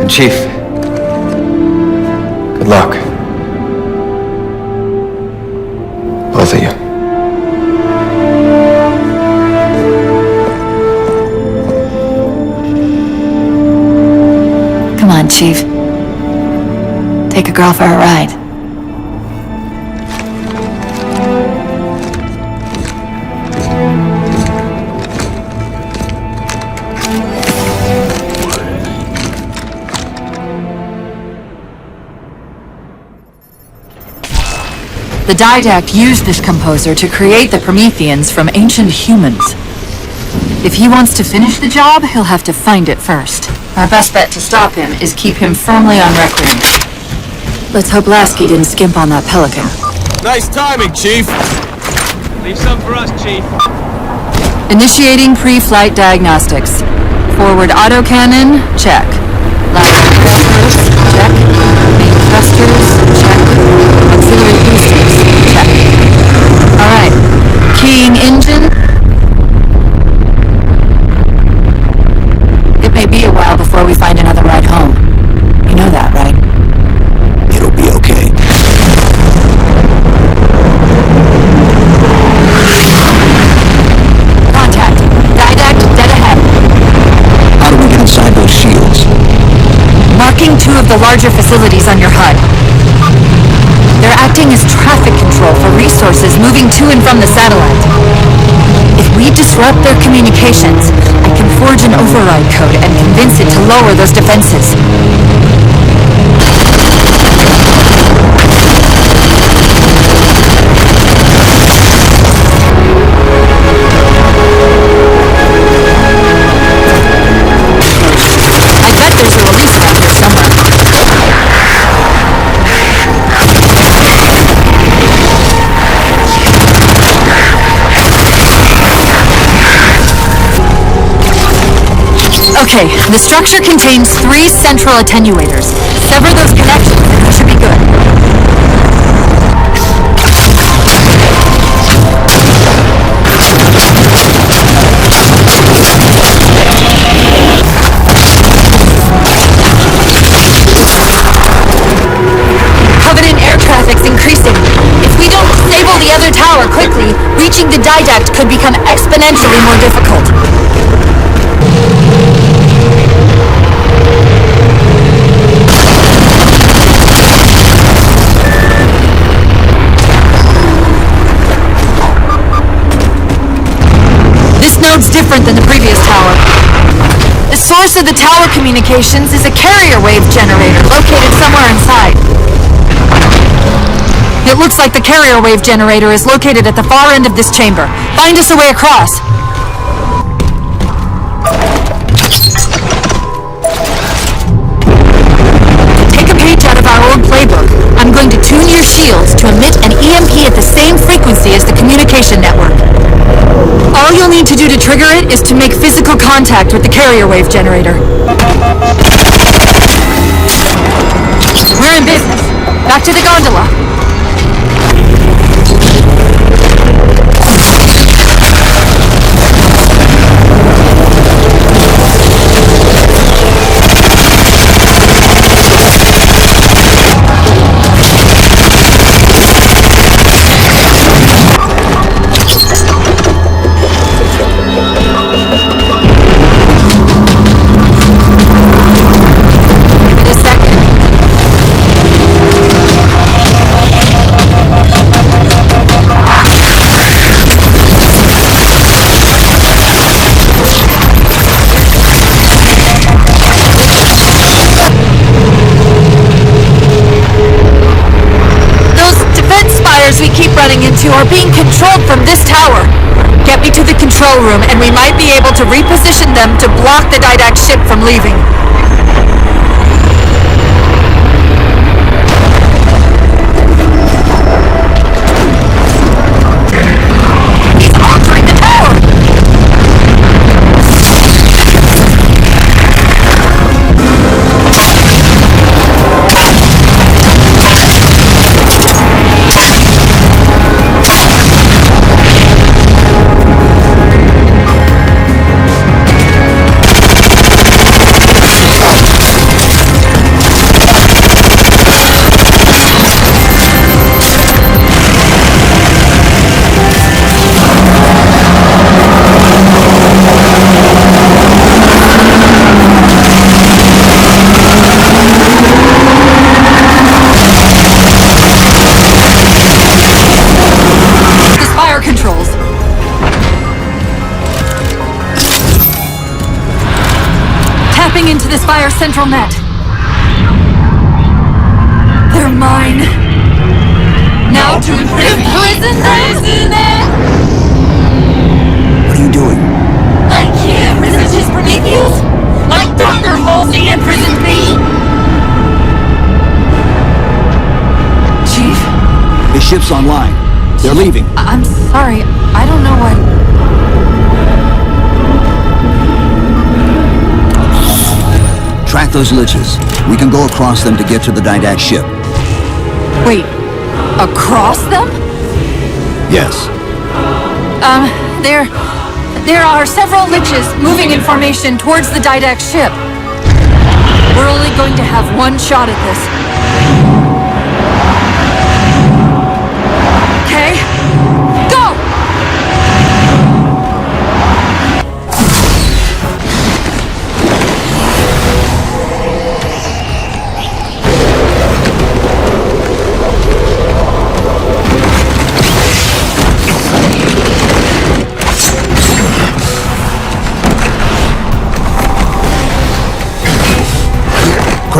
And Chief, good luck. Both of you. Come on, Chief. Take a girl for a ride. The DIDAKT used this composer to create the Prometheans from ancient humans. If he wants to finish the job, he'll have to find it first. Our best bet to stop him is keep him firmly on Requiem. Let's hope Lasky didn't skimp on that Pelican. Nice timing, Chief. Leave some for us, Chief. Initiating pre-flight diagnostics. Forward autocannon, check. Lateral thrusters, check. Main thrusters, check. Auxiliary boosters, check. Alright. Keying engine. It may be a while before we find another ride home. You know that, right? It'll be okay. Contact. DIDAKT dead ahead. the larger facilities on your HUD. They're acting as traffic control for resources moving to and from the satellite. If we disrupt their communications, I can forge an override code and convince it to lower those defenses. I bet there's a release around here somewhere. Okay, the structure contains 3 central attenuators. Sever those connections and we should be good. Covenant air traffic's increasing. If we don't disable the other tower quickly, reaching the DIDAKT could become exponentially more difficult. This node's different than the previous tower. The source of the tower communications is a carrier wave generator located somewhere inside. It looks like the carrier wave generator is located at the far end of this chamber. Find us a way across. Take a page out of our old playbook. I'm going to tune your shields to emit an EMP at the same frequency as the communication network. All you'll need to do to trigger it is to make physical contact with the carrier wave generator. We're in business. Back to the gondola. We keep running into are being controlled from this tower. Get me to the control room and we might be able to reposition them to block the DIDAKT ship from leaving. He's altering the tower! Into this fire's central net. They're mine. Now to imprison them. What are you doing? I can't resist his Prometheus. Like Dr. Halsey imprisoned me. Chief? The ship's online. They're leaving. I'm sorry. I don't know what... Track those liches. We can go across them to get to the DIDAKT ship. Wait, across them? Yes. There are several liches moving in formation towards the DIDAKT ship. We're only going to have one shot at this. Okay, go!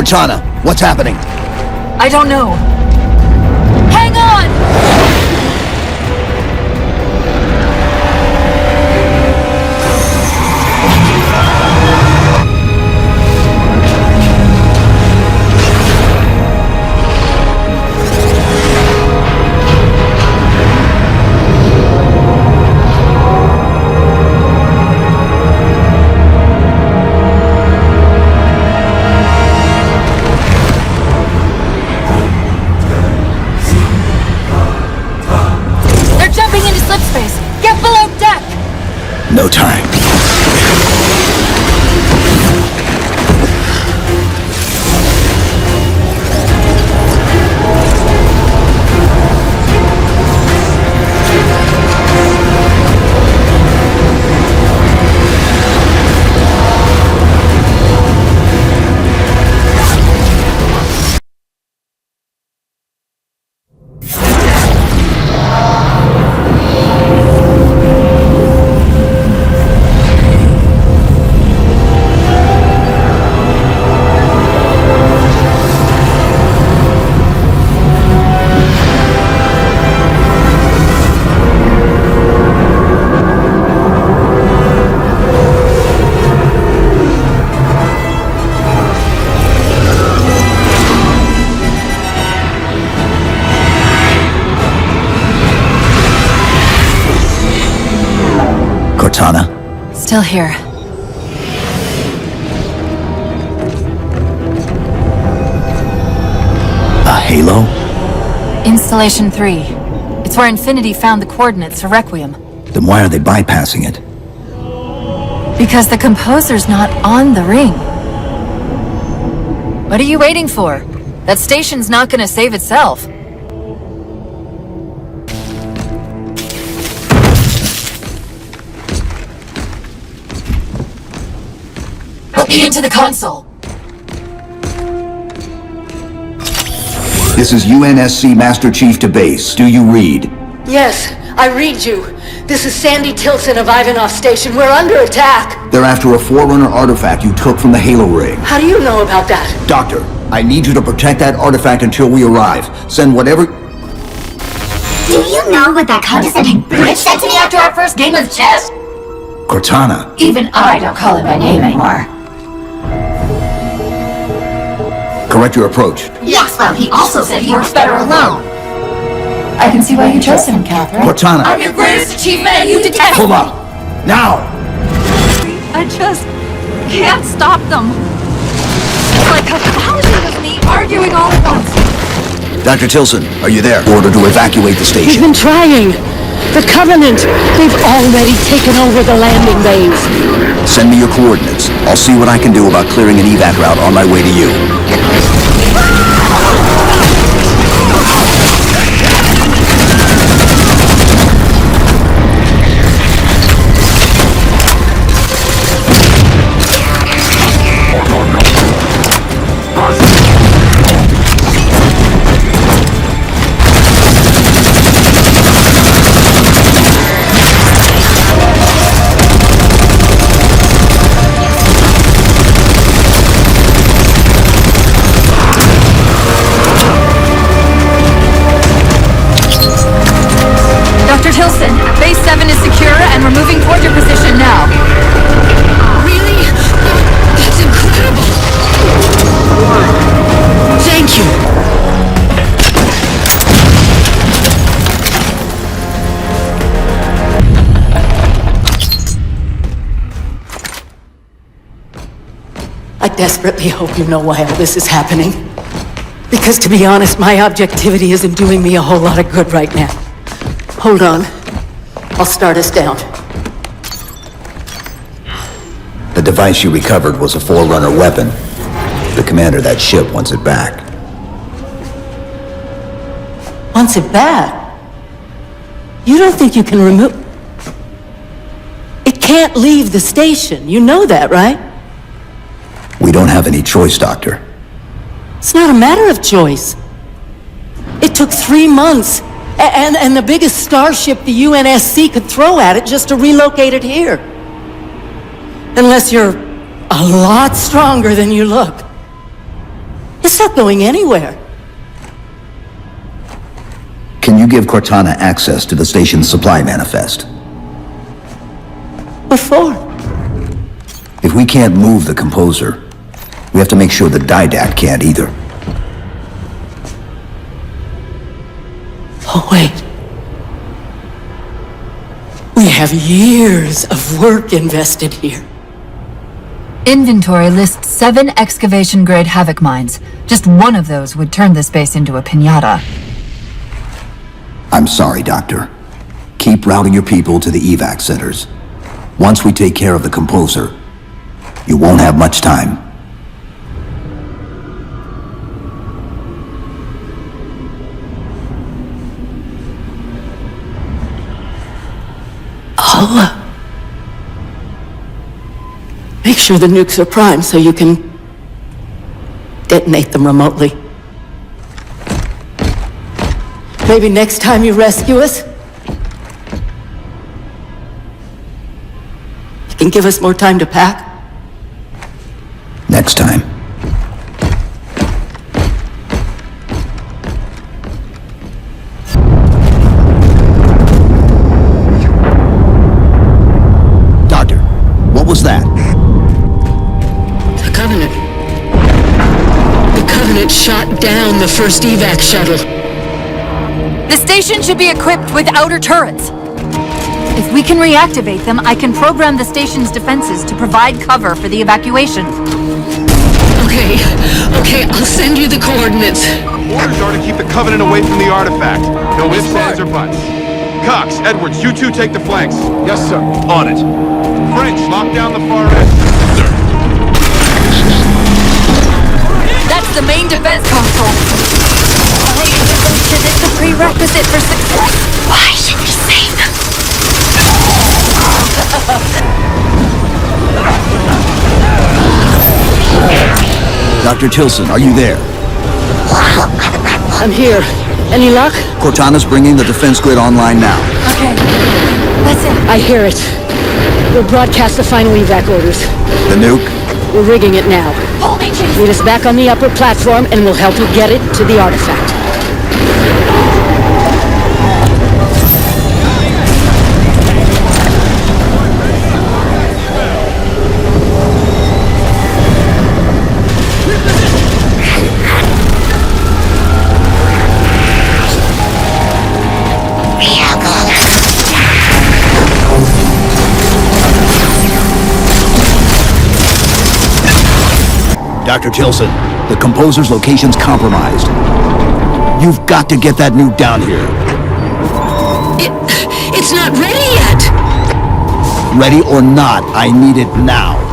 Cortana, what's happening? I don't know. Hang on! No time. Cortana? Still here. A halo? Installation 3. It's where Infinity found the coordinates for Requiem. Then why are they bypassing it? Because the composer's not on the ring. What are you waiting for? That station's not gonna save itself. Put me into the console. This is UNSC Master Chief to base. Do you read? Yes, I read you. This is Sandy Tilson of Ivanov Station. We're under attack. They're after a Forerunner artifact you took from the Halo ring. How do you know about that? Doctor, I need you to protect that artifact until we arrive. Send whatever... Do you know what that condescending bitch said to me after our first game of chess? Cortana. Even I don't call him by name anymore. Correct your approach. Yes, well, he also said he works better alone. I can see why you chose him, Catherine. Cortana. I'm your greatest achievement and you detest Hold me. up. Now! I just can't stop them. It's like a thousand of me arguing all at once. Dr. Tilson, are you there? Order to evacuate the We've station. been trying. The Covenant, they've already taken over the landing bays. Send me your coordinates. I'll see what I can do about clearing an evac route on my way to you. Dr. Tilson, Base 7 is secure and we're moving toward your position now. Really? That's incredible. Thank you. I desperately hope you know why all this is happening. Because to be honest, my objectivity isn't doing me a whole lot of good right now. Hold on. I'll start us down. The device you recovered was a Forerunner weapon. The commander of that ship wants it back. Wants it back? You don't think you can remove... It can't leave the station. You know that, right? We don't have any choice, Doctor. It's not a matter of choice. It took 3 months. And the biggest starship the UNSC could throw at it just to relocate it here. Unless you're a lot stronger than you look. It's not going anywhere. Can you give Kortana access to the station's supply manifest? What for? If we can't move the composer, we have to make sure the DIDAKT can't either. Oh, wait. We have years of work invested here. Inventory lists 7 excavation-grade Havoc mines. Just one of those would turn this base into a piñata. I'm sorry, Doctor. Keep routing your people to the evac centers. Once we take care of the composer, you won't have much time. I'll make sure the nukes are primed so you can detonate them remotely. Maybe next time you rescue us, you can give us more time to pack. Next time. Doctor, what was that? The Covenant. The Covenant shot down the first evac shuttle. The station should be equipped with outer turrets. If we can reactivate them, I can program the station's defenses to provide cover for the evacuation. Okay, I'll send you the coordinates. Orders are to keep the Covenant away from the artifact. No ifs, ands, or buts. Cox, Edwards, you two take the flanks. Yes, sir. On it. French, lock down the far end. Sir. That's the main defense console. It's a prerequisite for success. Why should we save them? Dr. Tilson, are you there? I'm here. Any luck? Cortana's bringing the defense grid online now. Okay, that's it. I hear it. We'll broadcast the final evac orders. The nuke? We're rigging it now. Meet us back on the upper platform and we'll help you get it to the artifact. Dr. Tilson, the composer's location's compromised. You've got to get that nuke down here. It's not ready yet! Ready or not, I need it now.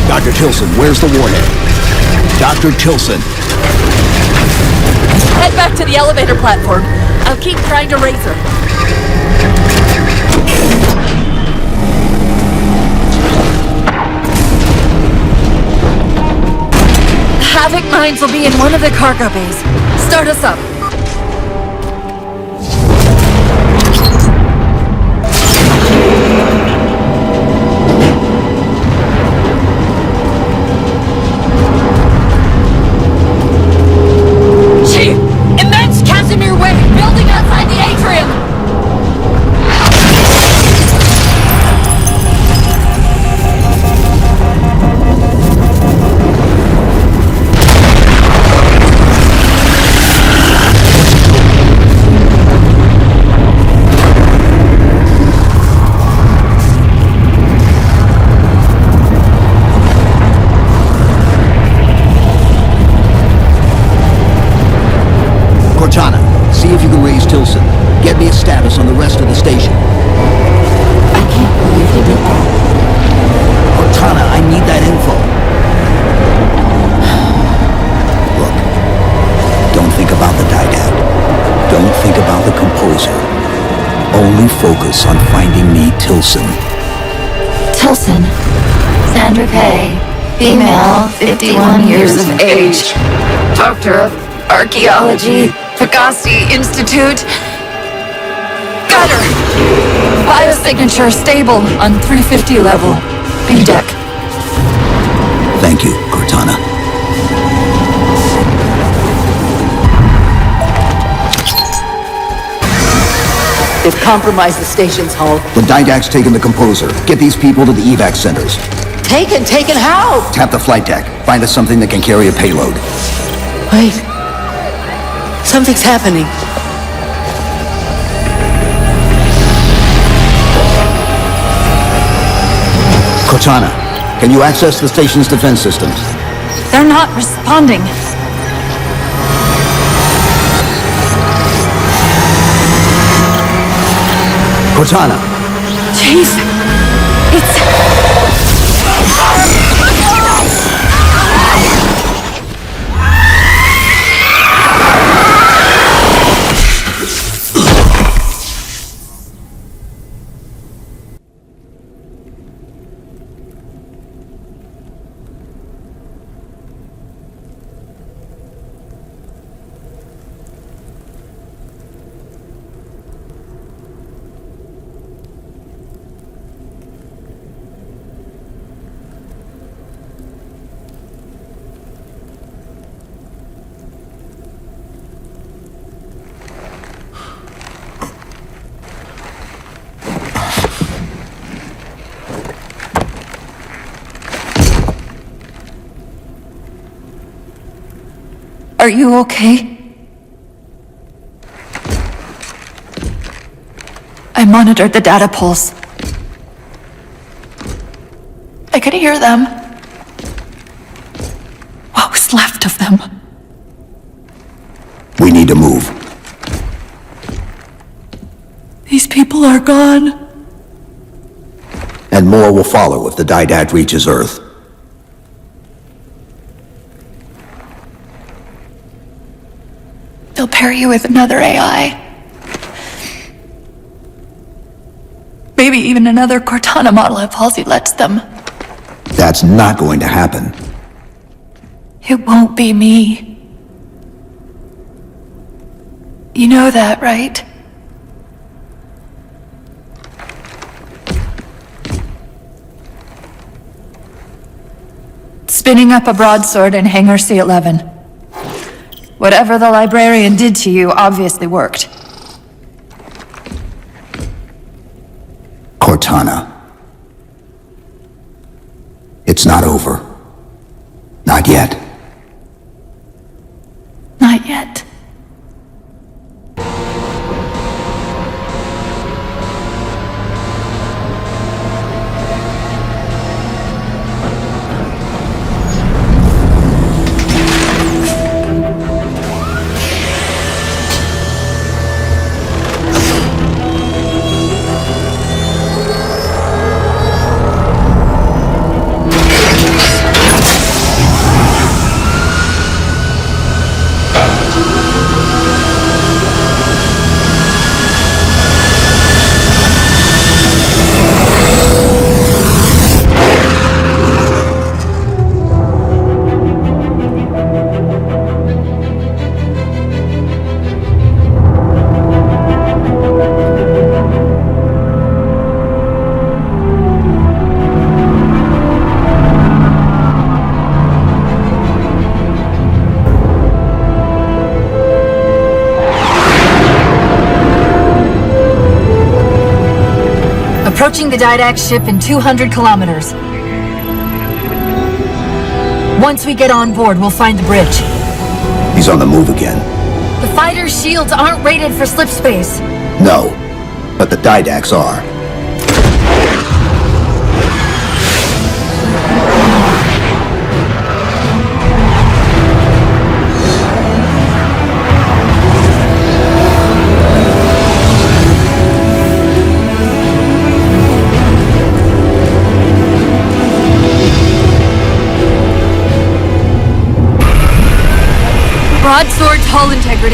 Dr. Tilson, where's the warhead? Dr. Tilson. Head back to the elevator platform. I'll keep trying to raise her. Havoc mines will be in one of the cargo bays. Start us up. Kortana, see if you can raise Tilson. Get me a status on the rest of the station. I can't believe you did that. Kortana, I need that info. Look, don't think about the DIDAKT. Don't think about the composer. Only focus on finding me Tilson. Tilson. Sandra Kay. Female, 51 years of age. Doctor of Archaeology, Pegasi Institute. Got her! Biosignature stable on 350 level. B-deck. Thank you, Kortana. They've compromised the station's hull. The DIDAKT's taken the composer. Get these people to the evac centers. Taken how? Tap the flight deck. Find us something that can carry a payload. Wait. Something's happening. Kortana, can you access the station's defense systems? They're not responding. Kortana! Chief! Are you okay? I monitored the data pulse. I could hear them. What was left of them? We need to move. These people are gone. And more will follow if the DIDAKT reaches Earth. They'll pair you with another AI. Maybe even another Kortana model if Halsey lets them. That's not going to happen. It won't be me. You know that, right? Spinning up a broadsword in Hangar C-11. Whatever the librarian did to you obviously worked. Kortana. It's not over. Not yet. Not yet. Approaching the DIDAKT ship in 200 kilometers. Once we get on board, we'll find the bridge. He's on the move again. The fighter's shields aren't rated for slip space. No, but the DIDAKTs are.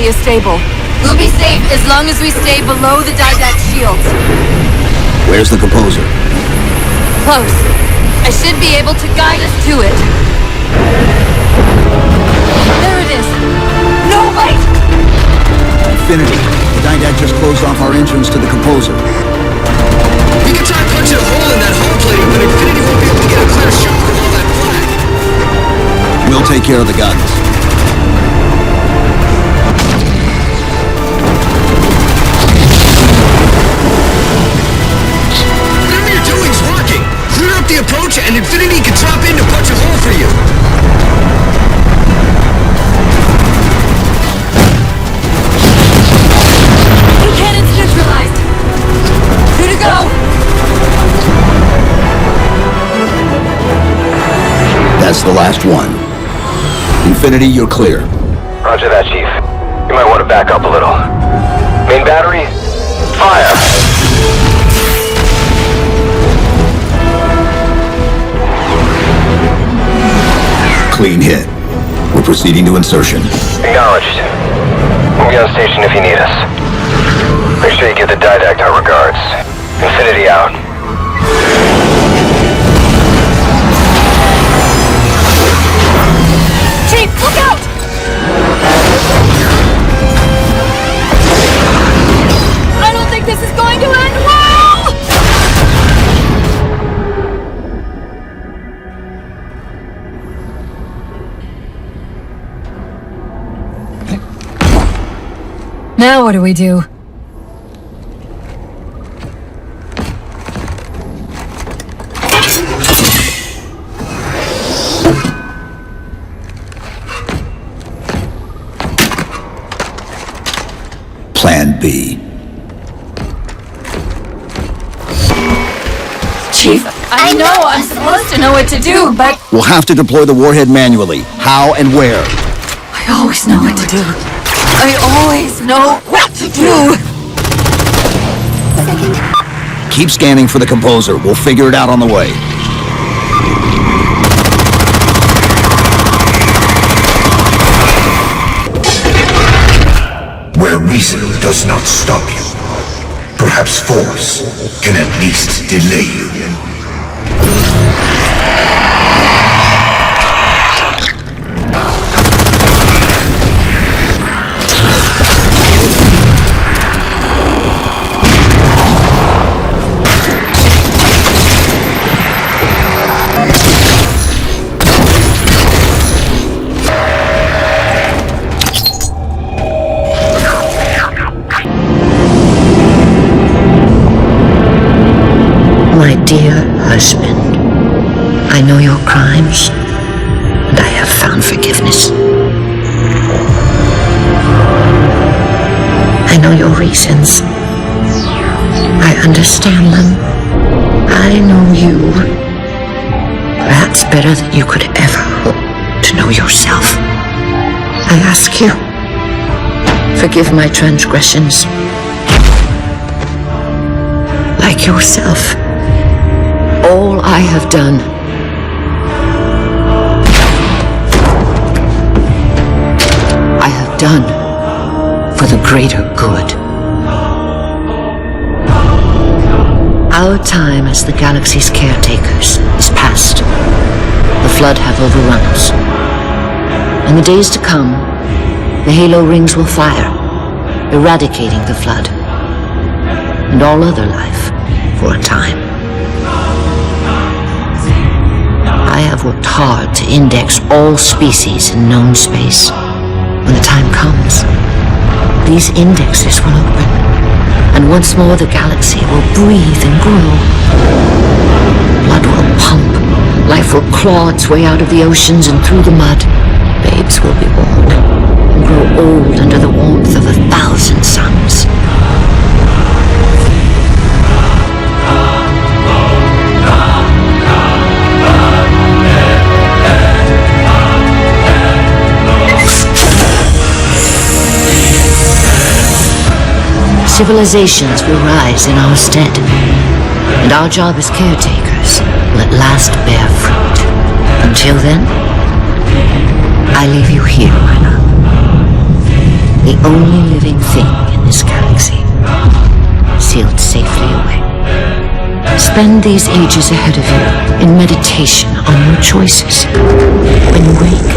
facility is stable. We'll be safe as long as we stay below the DIDAKT shields. Where's the composer? Close. I should be able to guide us to it. There it is. No, wait! Infinity, the DIDAKT just closed off our entrance to the composer. We can try punching a hole in that hull plating, but Infinity won't be able to get a clear shot with all that black. We'll take care of the guns. Whatever you're doing's working. Clear up the approach and Infinity can drop in to punch a hole for you. Cannon's neutralized. Two to go. That's the last one. Infinity, you're clear. Roger that, Chief. You might want to back up a little. Main battery, fire! Clean hit. We're proceeding to insertion. Acknowledged. We'll be on station if you need us. Make sure you give the DIDAKT our regards. Infinity out. Chief, look out! I don't think this is going to end well! Now what do we do? Plan B. Chief, I know I'm supposed to know what to do, but We'll have to deploy the warhead manually. How and where? I always know what to do. I always know what to do. Keep scanning for the composer. We'll figure it out on the way. Where reason does not stop you, perhaps force can at least delay you. My dear husband, I know your crimes, and I have found forgiveness. I know your reasons. I understand them. I know you. Perhaps better than you could ever hope to know yourself. I ask you, forgive my transgressions. Like yourself, all I have done I have done for the greater good. Our time as the galaxy's caretakers is past. The Flood have overrun us. In the days to come, the Halo rings will fire, eradicating the Flood and all other life for a time. I have worked hard to index all species in known space. When the time comes, these indexes will open, and once more the galaxy will breathe and grow. Blood will pump, life will claw its way out of the oceans and through the mud. Babes will be born and grow old under the warmth of 1,000 suns. Civilizations will rise in our stead, and our job as caretakers will at last bear fruit. Until then, I leave you here, my love. the only living thing in this galaxy, sealed safely away. Spend these ages ahead of you in meditation on your choices. When you wake,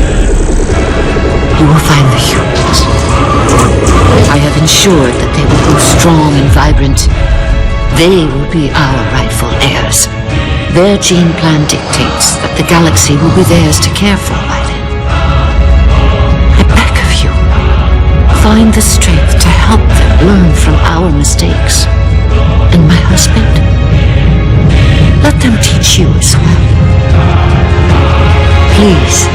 you will find the humans. I have ensured that they will grow strong and vibrant. They will be our rightful heirs. Their gene plan dictates that the galaxy will be theirs to care for by then. I beg of you, find the strength to help them learn from our mistakes. And my husband, let them teach you as well. Please.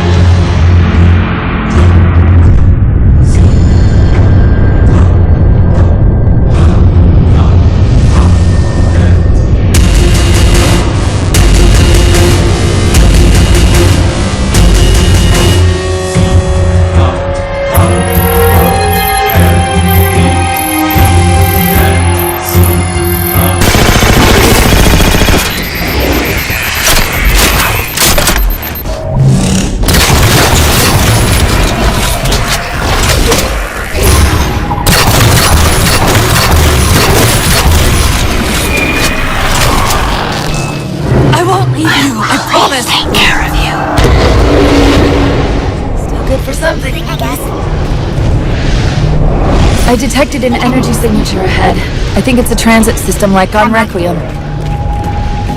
I detected an energy signature ahead. I think it's a transit system like on Requiem.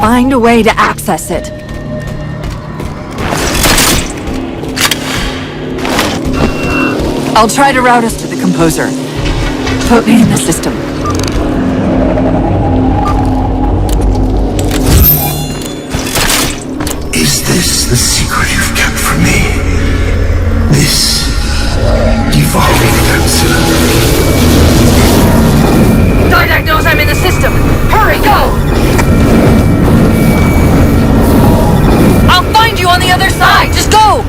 Find a way to access it. I'll try to route us to the composer. Put me in the system. Is this the secret you've kept from me? This evolving answer. DIDAKT knows I'm in the system! Hurry, go! I'll find you on the other side! Just go!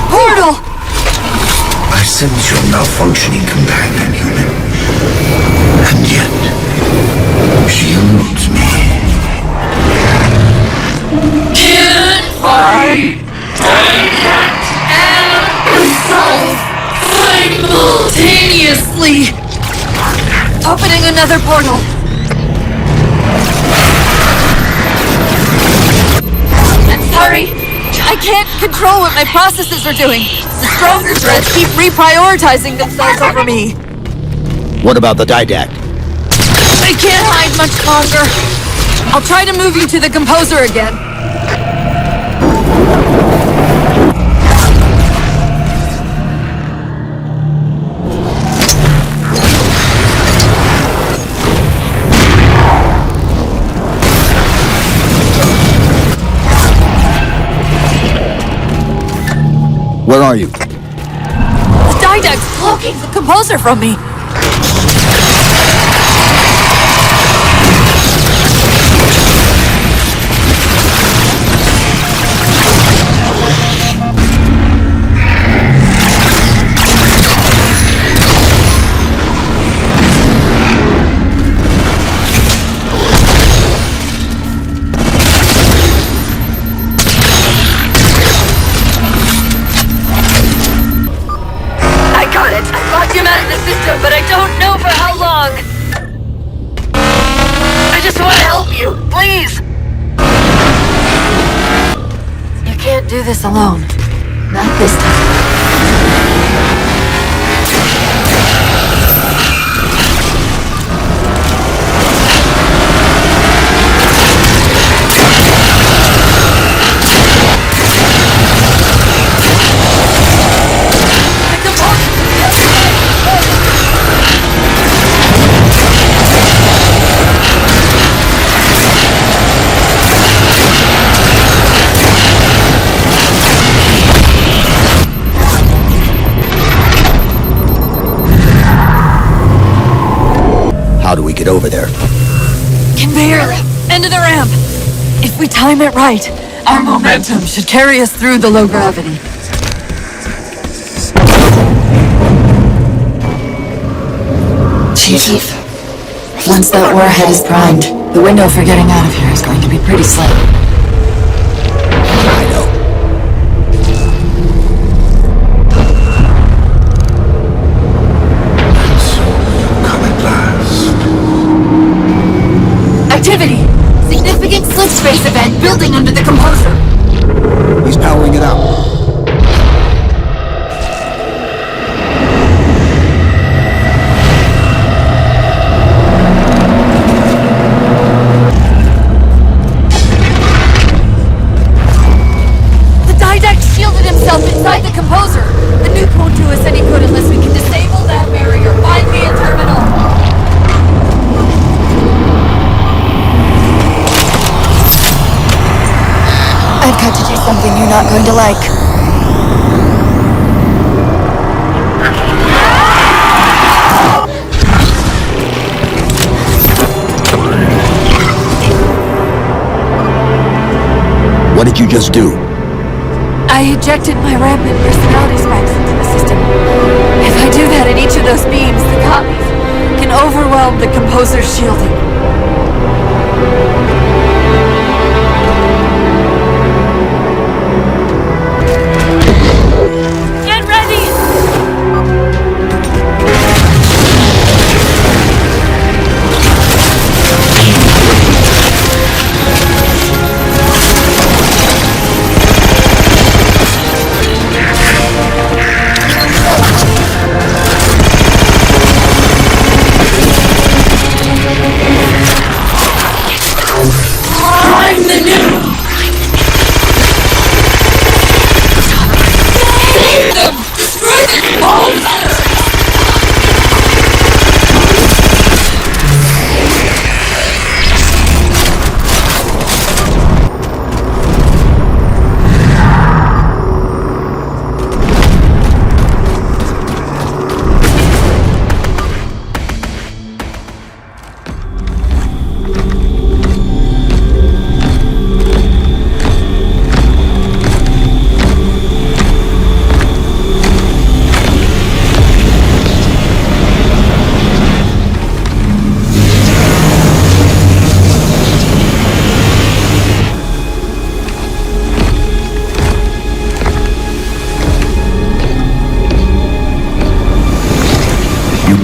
Portal! I sense your malfunctioning companion, human. And yet, shields me. Can't fight DIDAKT and myself simultaneously! Opening another portal. Sorry, I can't control what my processes are doing. The stronger threads keep reprioritizing themselves over me. What about the DIDAKT? I can't hide much longer. I'll try to move you to the composer again. Where are you? The DIDAKT's blocking the composer from me. But I don't know for how long. I just want to help you, please. You can't do this alone. Not this time. How do we get over there? Conveyor! End of the ramp! If we time it right, our momentum should carry us through the low gravity. Chief, Once that warhead is primed, the window for getting out of here is going to be pretty slim. I know. Come at last. Activity! Significant slip space event building under the composer. He's powering it up. Inside the composer! The nuke won't do us any good unless we can disable that barrier. Find me a terminal! I've got to do something you're not going to like. What did you just do? I ejected my rampant personality spikes into the system. If I do that in each of those beams, the copies can overwhelm the composer's shielding. Get ready!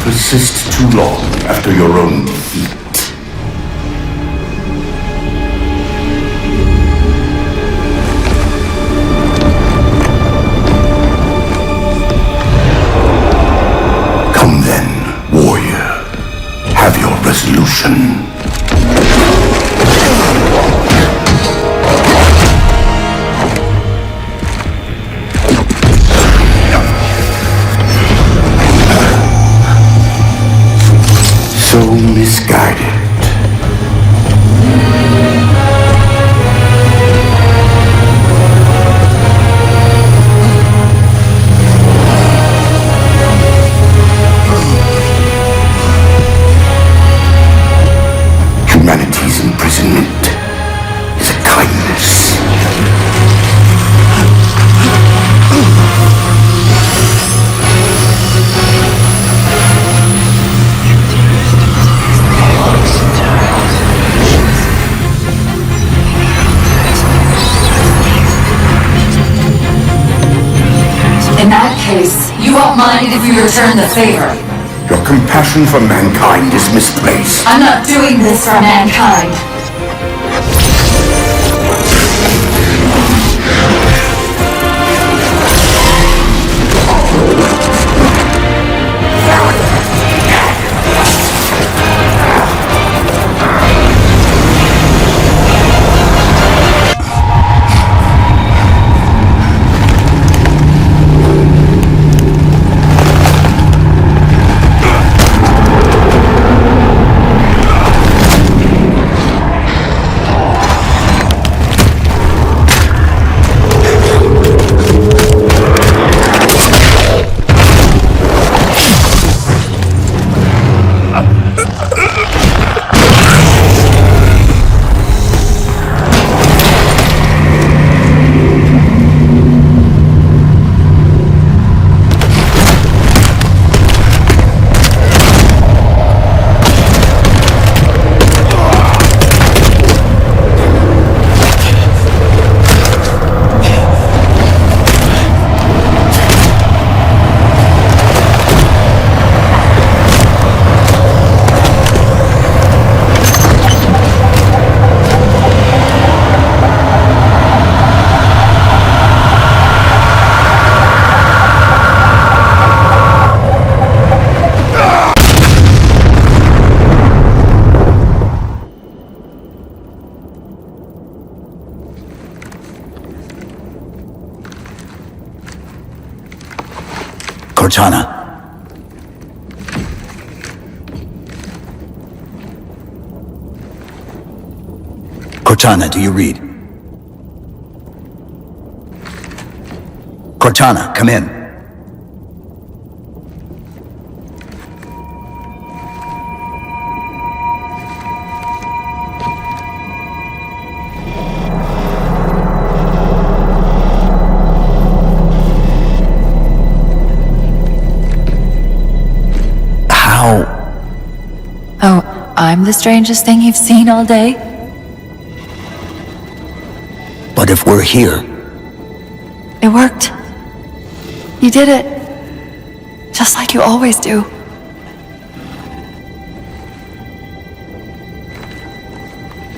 Persist too long after your own defeat. Come then, warrior. Have your resolution. So misguided. Humanity's imprisonment is a kindness. In that case, you won't mind if we return the favor. Your compassion for mankind is misplaced. I'm not doing this for mankind. Kortana. Kortana, do you read? Kortana, come in. Oh, I'm the strangest thing you've seen all day? But if we're here... It worked. You did it. Just like you always do.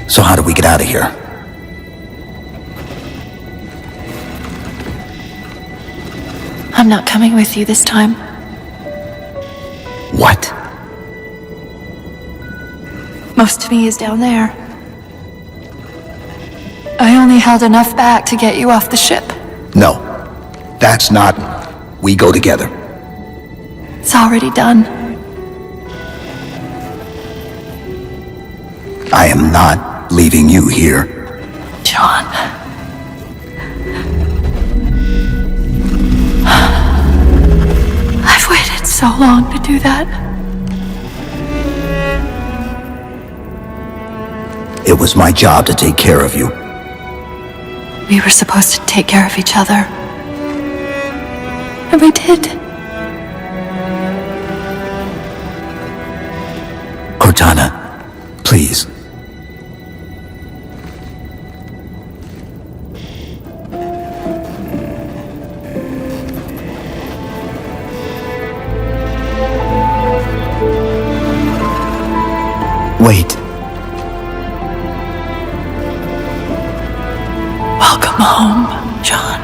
So how do we get out of here? I'm not coming with you this time. What? Most of me is down there. I only held enough back to get you off the ship. No, that's not... We go together. It's already done. I am not leaving you here. John. I've waited so long to do that. It was my job to take care of you. We were supposed to take care of each other. And we did. Kortana, please. Wait. Welcome home, John.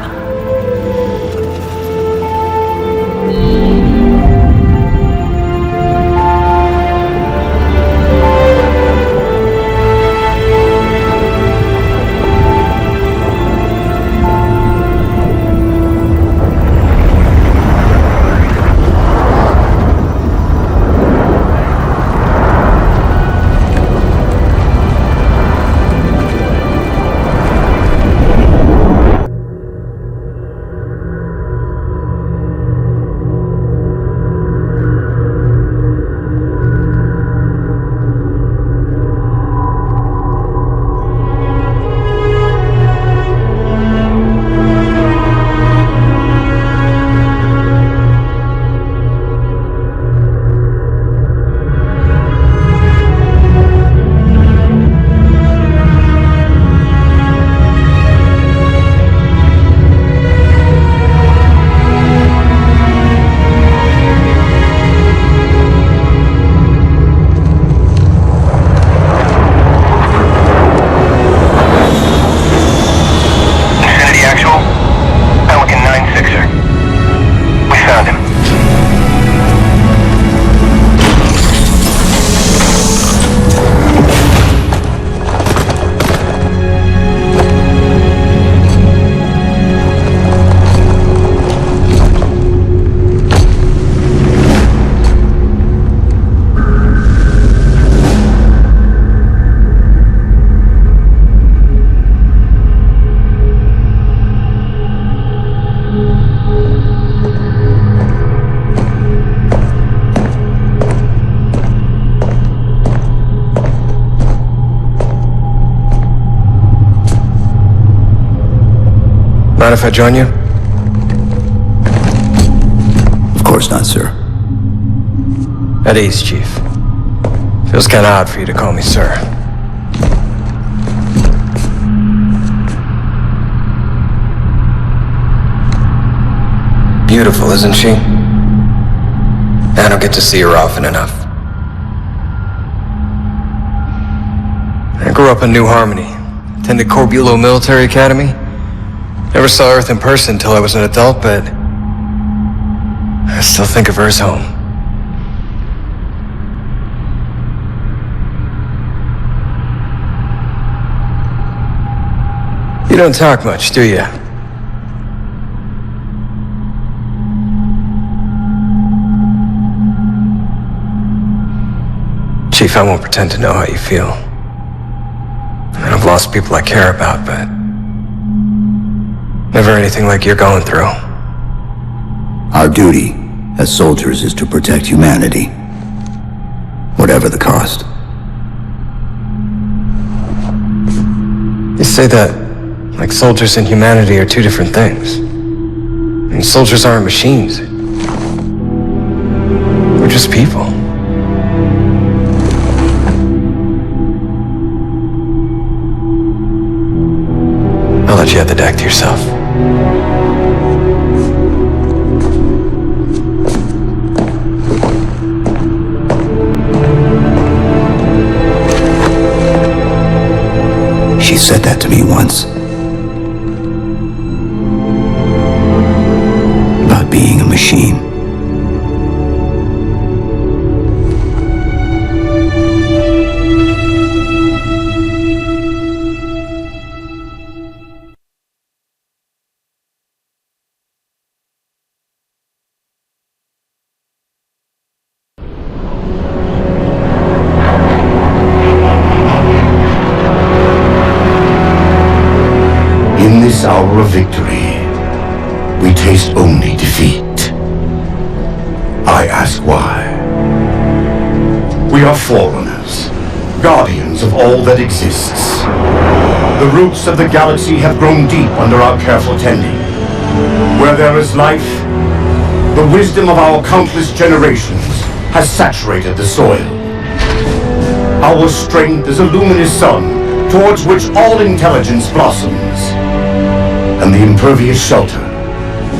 Mind if I join you? Of course not, sir. At ease, Chief. Feels kinda odd for you to call me sir. Beautiful, isn't she? I don't get to see her often enough. I grew up in New Harmony. Attended Corbulo Military Academy. Never saw Earth in person until I was an adult, but I still think of her as home. You don't talk much, do you? Chief, I won't pretend to know how you feel. I mean, I've lost people I care about, but never anything like you're going through. Our duty as soldiers is to protect humanity, whatever the cost. You say that like soldiers and humanity are two different things. I mean, soldiers aren't machines. We're just people. I'll let you have the deck to yourself. She said that to me once. About being a machine. In this hour of victory, we taste only defeat. I ask why. We are forerunners, guardians of all that exists. The roots of the galaxy have grown deep under our careful tending. Where there is life, the wisdom of our countless generations has saturated the soil. Our strength is a luminous sun towards which all intelligence blossoms, and the impervious shelter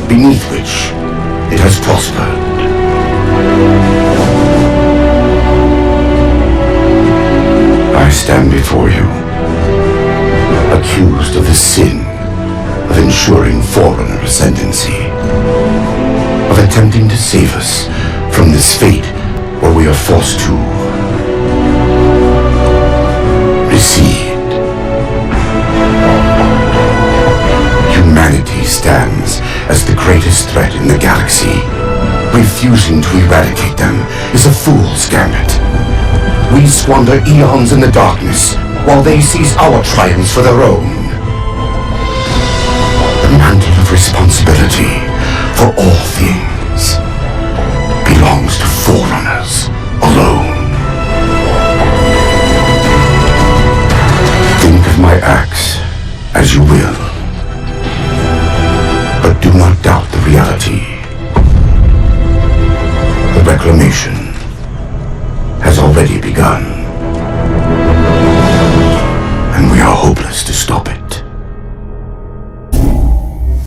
beneath which it has prospered. I stand before you, accused of the sin of ensuring Forerunner ascendancy, of attempting to save us from this fate where we are forced to recede. Humanity stands as the greatest threat in the galaxy. Refusing to eradicate them is a fool's gambit. We squander eons in the darkness while they seize our triumphs for their own. The mantle of responsibility for all things belongs to Forerunners alone. Think of my acts as you will, but do not doubt the reality. The reclamation has already begun, and we are hopeless to stop.